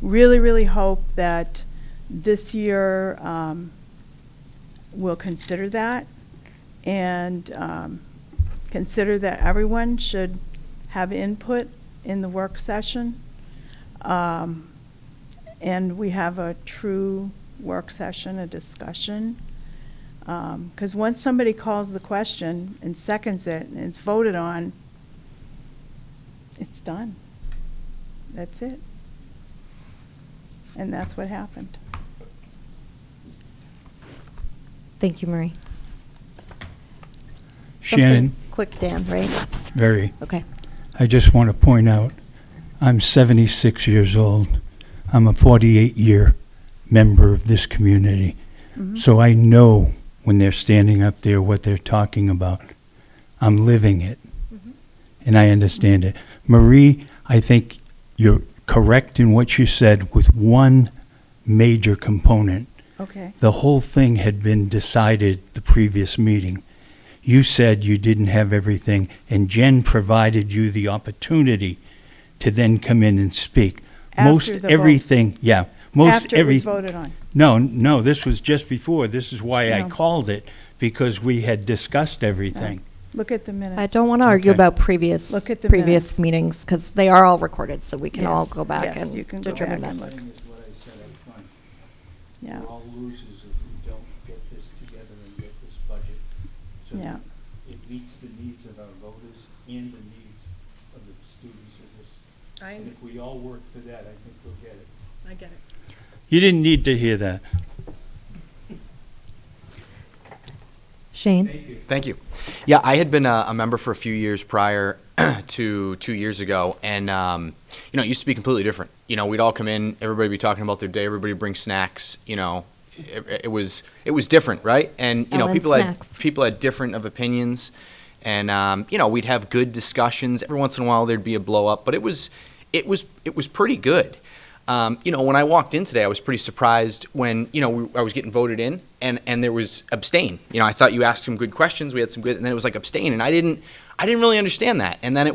really, really hope that this year we'll consider that and consider that everyone should have input in the work session. And we have a true work session, a discussion. Because once somebody calls the question and seconds it and it's voted on, it's done. That's it. And that's what happened. Thank you, Marie. Shannon, Something quick, Dan, right? very. Okay. I just want to point out, I'm 76 years old. I'm a 48-year member of this community. So I know when they're standing up there what they're talking about. I'm living it. And I understand it. Marie, I think you're correct in what you said with one major component. Okay. The whole thing had been decided the previous meeting. You said you didn't have everything, and Jen provided you the opportunity to then come in and speak. After Most the vote. everything, yeah. Most After it was voted on. No, this was just before. This is why I No. called it, because we had discussed everything. Look at the minutes. I don't want to argue Okay. about previous Look at the previous minutes. meetings because they are all recorded, so we can all Yes, go back yes, and you can go determine back that. and look. Is what I said up front. Yeah. We're all losers if we don't get this together and get this budget. So Yeah. it meets the needs of our voters and the needs of the students of this. And if we all work for that, I think we'll get it. I get it. You didn't need to hear that. Shane? Thank you. Yeah, I had been a member for a few years prior to 2 years ago, and it used to be completely different. We'd all come in, everybody be talking about their day, everybody bring snacks. It was different, right? And Ellen snacks. people had different of opinions, and we'd have good discussions. Every once in a while there'd be a blow up, but it was pretty good. When I walked in today, I was pretty surprised when, I was getting voted in and there was abstain. I thought you asked some good questions. We had some good, and then it was like abstain. And I didn't really understand that. And then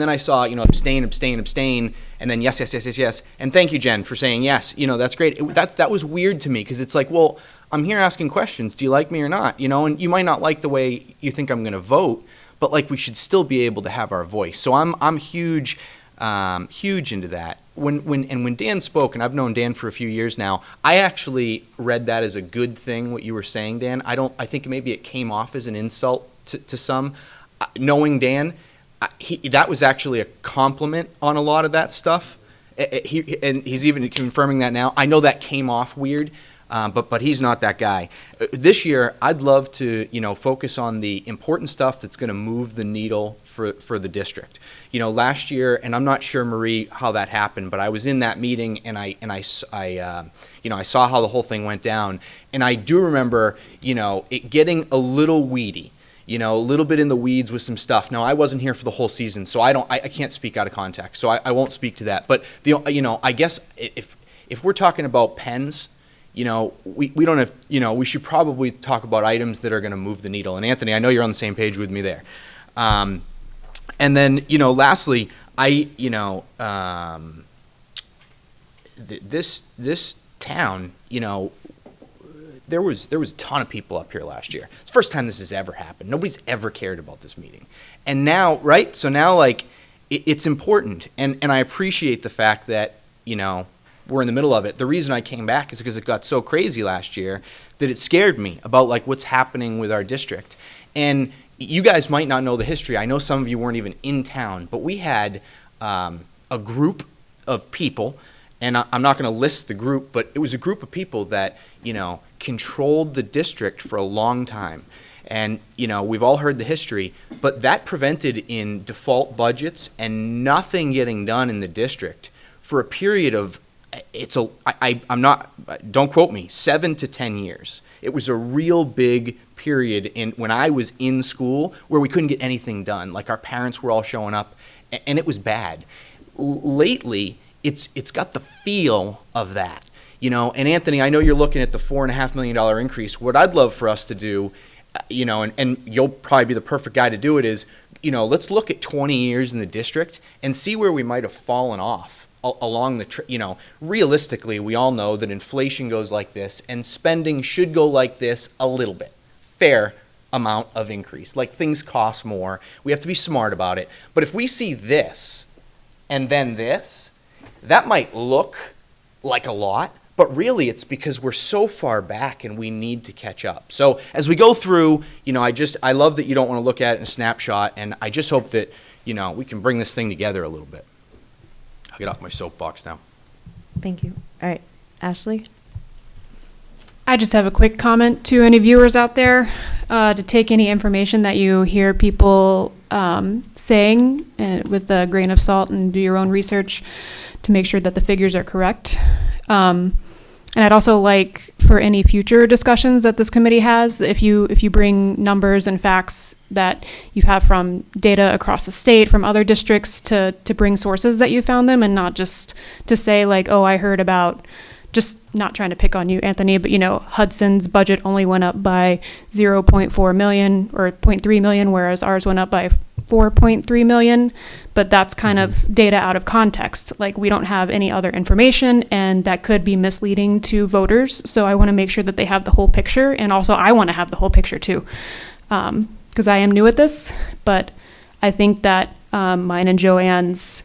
I saw, abstain, and then yes. And thank you, Jen, for saying yes. That's great. That was weird to me because it's like, well, I'm here asking questions. Do you like me or not? And you might not like the way you think I'm going to vote, but like we should still be able to have our voice. So I'm huge into that. When Dan spoke, and I've known Dan for a few years now, I actually read that as a good thing, what you were saying, Dan. I think maybe it came off as an insult to some. Knowing Dan, that was actually a compliment on a lot of that stuff. He's even confirming that now. I know that came off weird, but he's not that guy. This year, I'd love to, focus on the important stuff that's going to move the needle for the district. Last year, and I'm not sure, Marie, how that happened, but I was in that meeting and I saw how the whole thing went down, and I do remember, it getting a little weedy. A little bit in the weeds with some stuff. Now, I wasn't here for the whole season, so I can't speak out of context, so I won't speak to that. But I guess if we're talking about pens, we don't have, we should probably talk about items that are going to move the needle. And Anthony, I know you're on the same page with me there. And then, lastly, this town, there was a ton of people up here last year. It's the first time this has ever happened. Nobody's ever cared about this meeting. And now, right? So now, it's important. And I appreciate the fact that, we're in the middle of it. The reason I came back is because it got so crazy last year that it scared me about, what's happening with our district. And you guys might not know the history. I know some of you weren't even in town, but we had a group of people, and I'm not going to list the group, but it was a group of people that, controlled the district for a long time. And, we've all heard the history, but that prevented in default budgets and nothing getting done in the district for a period of, I'm not, don't quote me, 7 to 10 years. It was a real big period when I was in school where we couldn't get anything done. Like our parents were all showing up, and it was bad. Lately, it's got the feel of that, And Anthony, I know you're looking at the $4.5 million increase. What I'd love for us to do, and you'll probably be the perfect guy to do it, is, let's look at 20 years in the district and see where we might have fallen off along the, realistically, we all know that inflation goes like this and spending should go like this a little bit. Fair amount of increase. Like, things cost more. We have to be smart about it. But if we see this and then this, that might look like a lot, but really it's because we're so far back and we need to catch up. So as we go through, I love that you don't want to look at it in a snapshot, and I just hope that, we can bring this thing together a little bit. I'll get off my soapbox now. Thank you. All right, Ashley? I just have a quick comment to any viewers out there, to take any information that you hear people saying with a grain of salt, and do your own research to make sure that the figures are correct. And I'd also like, for any future discussions that this committee has, if you bring numbers and facts that you have from data across the state, from other districts, to bring sources that you found them, and not just to say like, oh, I heard about, just not trying to pick on you, Anthony, but Hudson's budget only went up by 0.4 million or 0.3 million, whereas ours went up by 4.3 million. But that's kind of data out of context. Like, we don't have any other information, and that could be misleading to voters. So I want to make sure that they have the whole picture, and also I want to have the whole picture too, because I am new at this. But I think that mine and Joanne's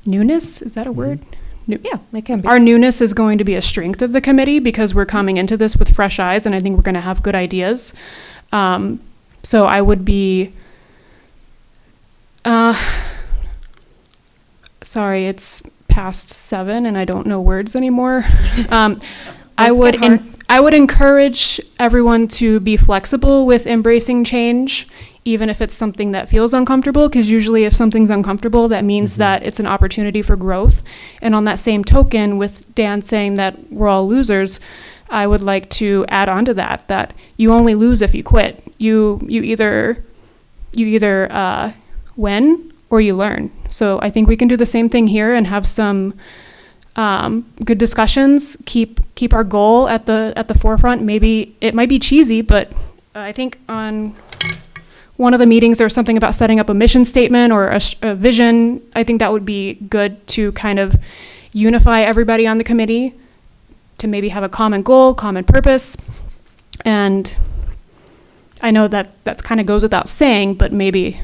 newness, is that a word? Yeah, it can be. Our newness is going to be a strength of the committee, because we're coming into this with fresh eyes, and I think we're going to have good ideas. So I would be, sorry, it's past 7 and I don't know words anymore. I would encourage everyone to be flexible with embracing change, even if it's something that feels uncomfortable, because usually if something's uncomfortable, that means that it's an opportunity for growth. And on that same token, with Dan saying that we're all losers, I would like to add on to that you only lose if you quit. You either win or you learn. So I think we can do the same thing here and have some good discussions. Keep our goal at the forefront. Maybe it might be cheesy, but I think on one of the meetings there was something about setting up a mission statement or a vision. I think that would be good to kind of unify everybody on the committee to maybe have a common goal, common purpose. And I know that kind of goes without saying, but maybe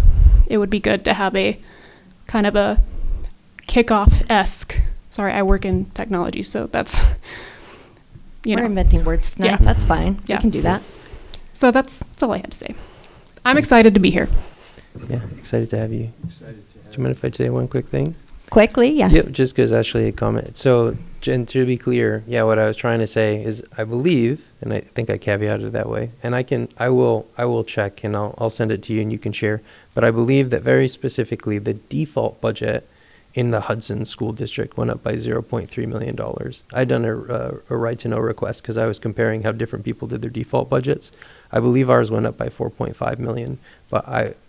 it would be good to have a kind of a kickoff-esque. Sorry, I work in technology, so that's, We're inventing words tonight. Yeah. That's fine. Yeah. We can do that. So that's all I had to say. I'm excited to be here. Yeah, excited to have you. Do you mind if I say one quick thing? Quickly, yes. Yep, just because Ashley had commented. So, and to be clear, what I was trying to say is I believe, and I think I caveated it that way, and I will check, and I'll send it to you and you can share. But I believe that very specifically the default budget in the Hudson School District went up by $0.3 million. I'd done a right to know request because I was comparing how different people did their default budgets. I believe ours went up by 4.5 million,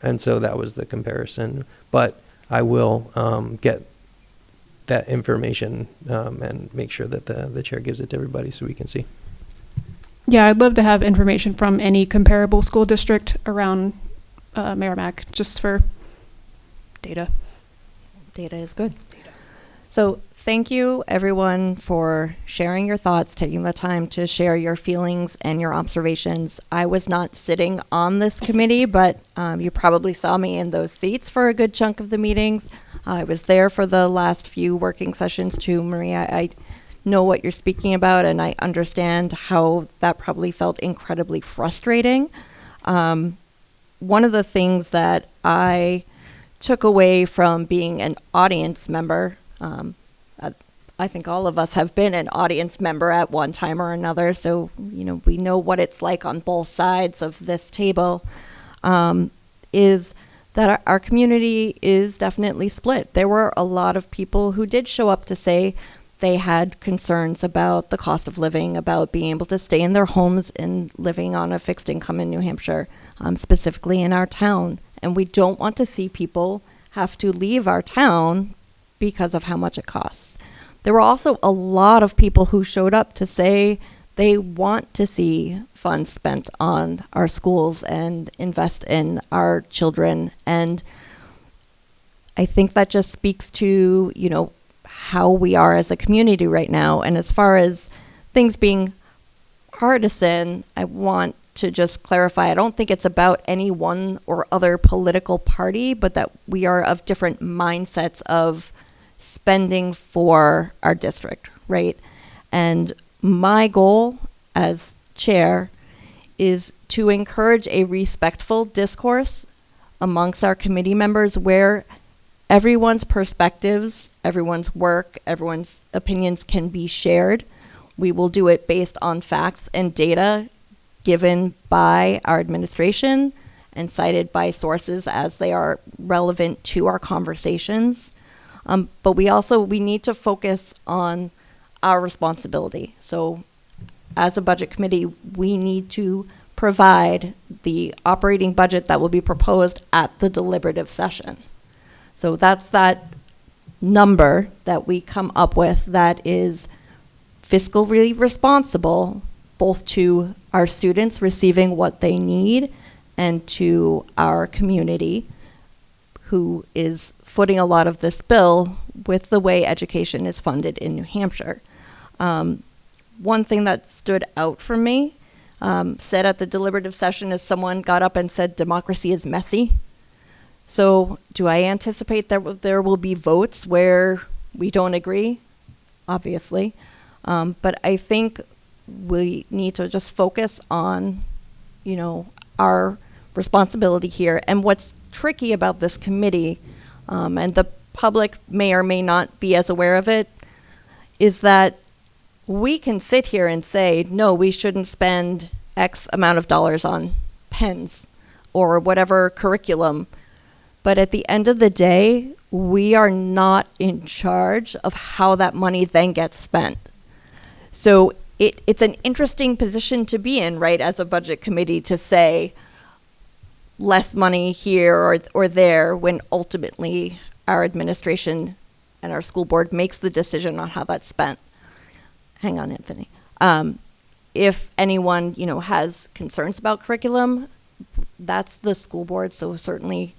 and so that was the comparison. But I will get that information and make sure that the chair gives it to everybody so we can see. Yeah, I'd love to have information from any comparable school district around Merrimack, just for data. Data is good. So thank you, everyone, for sharing your thoughts, taking the time to share your feelings and your observations. I was not sitting on this committee, but you probably saw me in those seats for a good chunk of the meetings. I was there for the last few working sessions too, Maria. I know what you're speaking about, and I understand how that probably felt incredibly frustrating. One of the things that I took away from being an audience member, I think all of us have been an audience member at one time or another, so we know what it's like on both sides of this table, is that our community is definitely split. There were a lot of people who did show up to say they had concerns about the cost of living, about being able to stay in their homes and living on a fixed income in New Hampshire, specifically in our town. And we don't want to see people have to leave our town because of how much it costs. There were also a lot of people who showed up to say They want to see funds spent on our schools and invest in our children. And I think that just speaks to, how we are as a community right now. And as far as things being partisan, I want to just clarify, I don't think it's about any one or other political party, but that we are of different mindsets of spending for our district, right? And my goal as chair is to encourage a respectful discourse amongst our committee members where everyone's perspectives, everyone's work, everyone's opinions can be shared. We will do it based on facts and data given by our administration and cited by sources as they are relevant to our conversations. But we need to focus on our responsibility. So as a budget committee, we need to provide the operating budget that will be proposed at the deliberative session. So that's that number that we come up with that is fiscally responsible, both to our students receiving what they need and to our community, who is footing a lot of this bill with the way education is funded in New Hampshire. One thing that stood out for me, said at the deliberative session, is someone got up and said democracy is messy. So do I anticipate that there will be votes where we don't agree? Obviously. But I think we need to just focus on, our responsibility here. And what's tricky about this committee, and the public may or may not be as aware of it, is that we can sit here and say, no, we shouldn't spend X amount of dollars on pens or whatever curriculum. But at the end of the day, we are not in charge of how that money then gets spent. So it's an interesting position to be in, right, as a budget committee, to say less money here or there when ultimately our administration and our school board makes the decision on how that's spent. Hang on, Anthony. If anyone, has concerns about curriculum, that's the school board, so certainly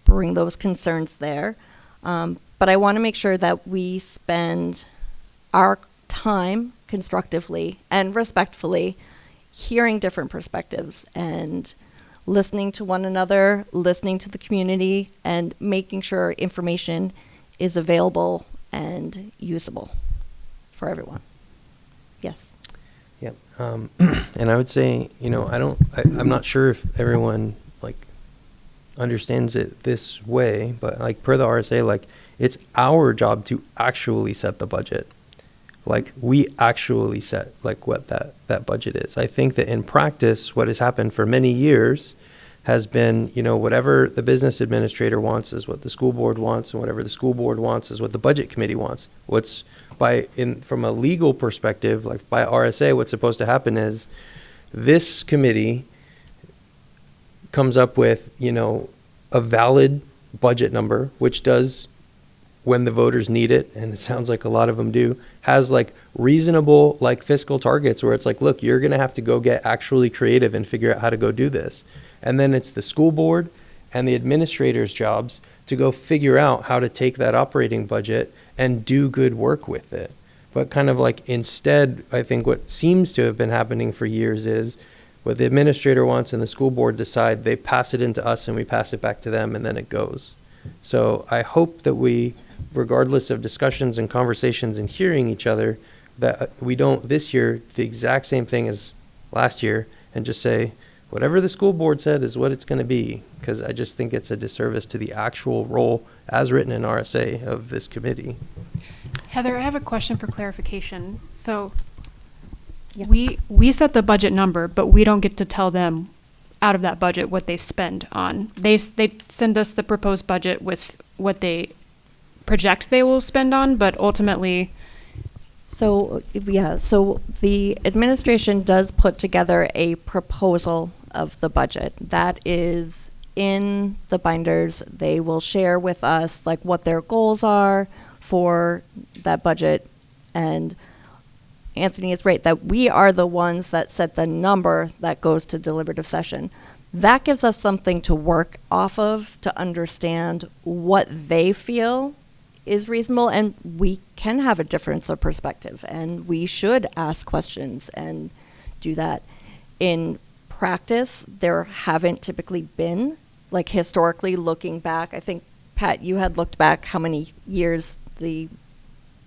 bring those concerns there. But I want to make sure that we spend our time constructively and respectfully hearing different perspectives and listening to one another, listening to the community, and making sure information is available and usable for everyone. Yes. Yep. And I would say, I'm not sure if everyone understands it this way, but per the RSA, it's our job to actually set the budget. We actually set what that budget is. I think that in practice, what has happened for many years has been, whatever the business administrator wants is what the school board wants, and whatever the school board wants is what the budget committee wants. From a legal perspective, by RSA, what's supposed to happen is this committee comes up with, a valid budget number, which does, when the voters need it, and it sounds like a lot of them do, has reasonable fiscal targets where it's look, you're going to have to go get actually creative and figure out how to go do this. And then it's the school board and the administrator's jobs to go figure out how to take that operating budget and do good work with it. But instead, I think what seems to have been happening for years is what the administrator wants and the school board decide, they pass it into us and we pass it back to them, and then it goes. So I hope that we, regardless of discussions and conversations and hearing each other, that we don't this year the exact same thing as last year and just say, whatever the school board said is what it's going to be, because I just think it's a disservice to the actual role as written in RSA of this committee. Heather, I have a question for clarification. So Yeah. we set the budget number, but we don't get to tell them out of that budget what they spend on. They send us the proposed budget with what they project they will spend on, but ultimately. So the administration does put together a proposal of the budget that is in the binders. They will share with us what their goals are for that budget, and Anthony is right, that we are the ones that set the number that goes to deliberative session. That gives us something to work off of to understand what they feel is reasonable, and we can have a difference of perspective, and we should ask questions and do that. In practice, there haven't typically been, like historically looking back, I think, Pat, you had looked back how many years the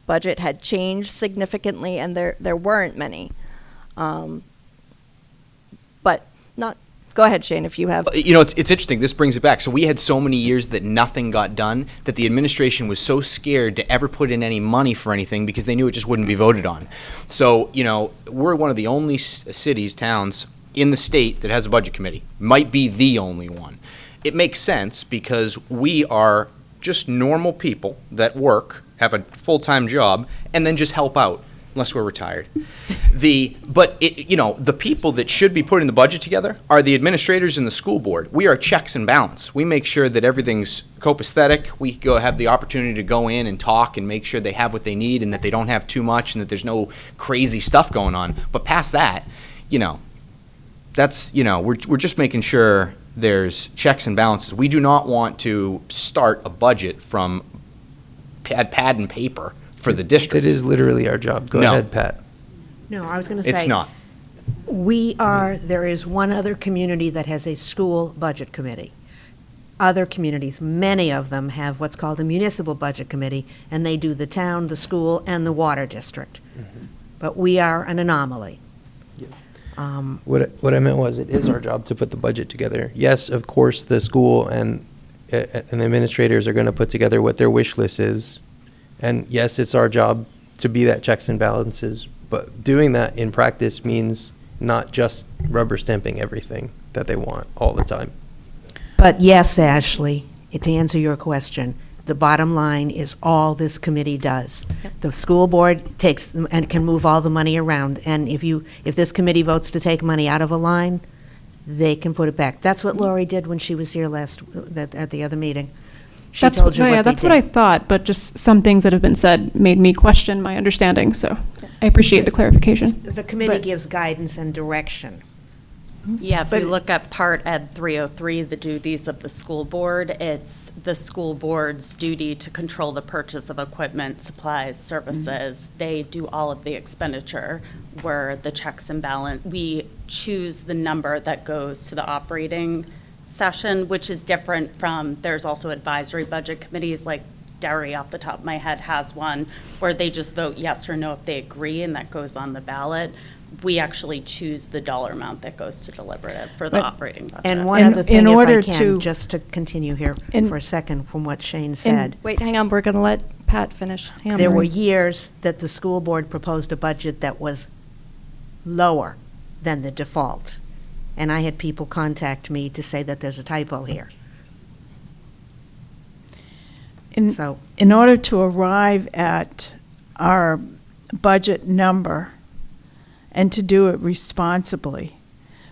budget had changed significantly, and there weren't many. But not, go ahead, Shane, if you have. You know, it's interesting. This brings it back. So we had so many years that nothing got done that the administration was so scared to ever put in any money for anything because they knew it just wouldn't be voted on. So, you know, we're one of the only cities, towns in the state that has a budget committee. Might be the only one. It makes sense because we are just normal people that work, have a full-time job, and then just help out, unless we're retired. But the people that should be putting the budget together are the administrators and the school board. We are checks and balance. We make sure that everything's copacetic. We have the opportunity to go in and talk and make sure they have what they need and that they don't have too much and that there's no crazy stuff going on. But past that, we're just making sure there's checks and balances. We do not want to start a budget from pad and paper for the district. It is literally our job. Go ahead, Pat. No, I was going to say. It's not. There is one other community that has a school budget committee. Other communities, many of them have what's called a municipal budget committee, and they do the town, the school, and the water district. Mm-hmm. But we are an anomaly. What I meant was, it is our job to put the budget together. Yes, of course, the school and the administrators are going to put together what their wish list is. And yes, it's our job to be that checks and balances. But doing that in practice means not just rubber stamping everything that they want all the time. But yes, Ashley, to answer your question, the bottom line is all this committee does. Yep. The school board takes and can move all the money around. And if this committee votes to take money out of a line, they can put it back. That's what Lori did when she was here at the other meeting. She told you what they that's did. what I thought, but just some things that have been said made me question my understanding, so I appreciate the clarification. The committee gives guidance and direction. Yeah, if you look at Part Ed 303, the duties of the school board, it's the school board's duty to control the purchase of equipment, supplies, services. They do all of the expenditure, where the checks and balance, we choose the number that goes to the operating session, which is different from, there's also advisory budget committees, like Derry off the top of my head has one, where they just vote yes or no if they agree, and that goes on the ballot. We actually choose the dollar amount that goes to deliberative for the operating budget. And one other thing, in if order I can, to- just to continue here for a second from what Shane said. Wait, hang on, we're going to let Pat finish. Hang on, There were Marie. years that the school board proposed a budget that was lower than the default. And I had people contact me to say that there's a typo here. So, In order to arrive at our budget number and to do it responsibly,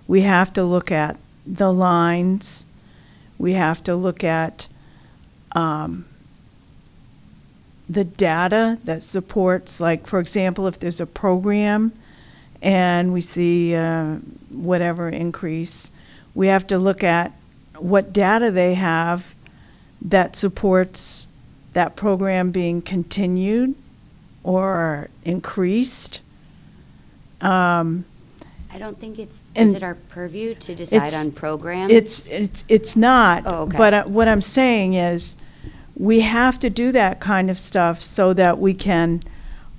we have to look at the lines, we have to look at the data that supports, like, for example, if there's a program and we see whatever increase, we have to look at what data they have that supports that program being continued or increased. I don't think is And it our purview to decide it's- on programs? It's not. Oh, okay. But what I'm saying is, we have to do that kind of stuff so that we can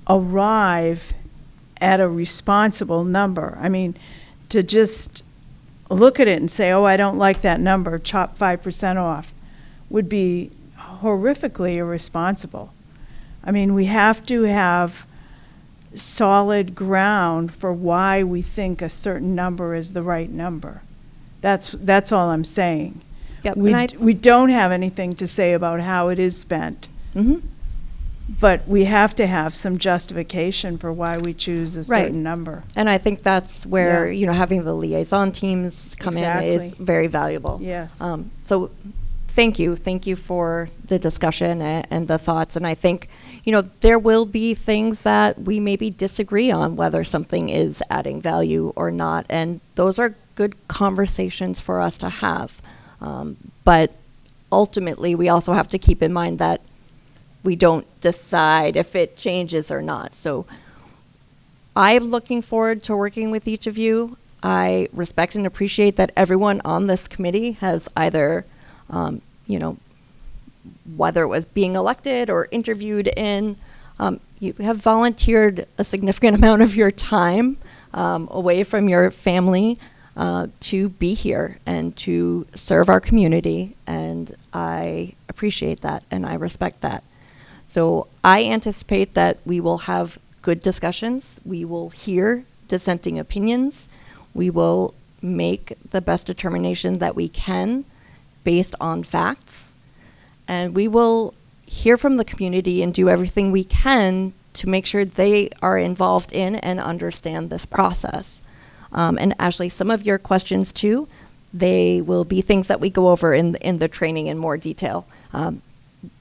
arrive at a responsible number. I mean, to just look at it and say, oh, I don't like that number, chop 5% off, would be horrifically irresponsible. I mean, we have to have solid ground for why we think a certain number is the right number. That's all I'm saying. Yep, We don't have anything to say about how it is spent, but we have to have some justification for why we choose a Right. certain number. And I think that's where, Yeah. having the liaison teams come in is Exactly. very valuable. Yes. So thank you for the discussion and the thoughts. And I think, there will be things that we maybe disagree on, whether something is adding value or not. And those are good conversations for us to have. But ultimately, we also have to keep in mind that we don't decide if it changes or not. So I'm looking forward to working with each of you. I respect and appreciate that everyone on this committee has either, whether it was being elected or interviewed in, you have volunteered a significant amount of your time away from your family to be here and to serve our community. And I appreciate that and I respect that. So I anticipate that we will have good discussions. We will hear dissenting opinions. We will make the best determination that we can based on facts. And we will hear from the community and do everything we can to make sure they are involved in and understand this process. And Ashley, some of your questions too, they will be things that we go over in the training in more detail.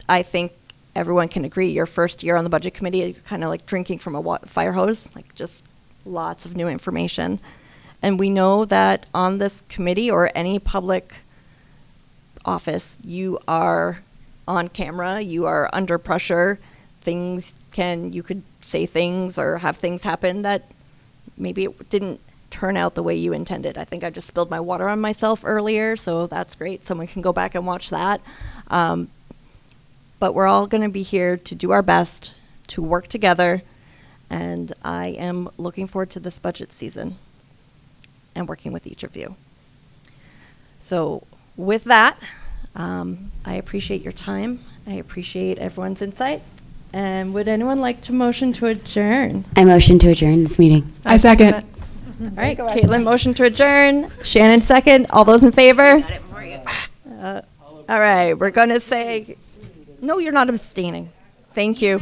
I think everyone can agree your first year on the budget committee, you're kind of like drinking from a fire hose, like just lots of new information. And we know that on this committee or any public office, you are on camera, you are under pressure. You could say things or have things happen that maybe it didn't turn out the way you intended. I think I just spilled my water on myself earlier, so that's great. Someone can go back and watch that. But we're all going to be here to do our best, to work together, and I am looking forward to this budget season and working with each of you. So with that, I appreciate your time. I appreciate everyone's insight. And would anyone like to motion to adjourn? I motion to adjourn this meeting. I second. All right, Caitlin, motion to adjourn. Shannon, second. All those in favor? All right, we're going to say, no, you're not abstaining. Thank you.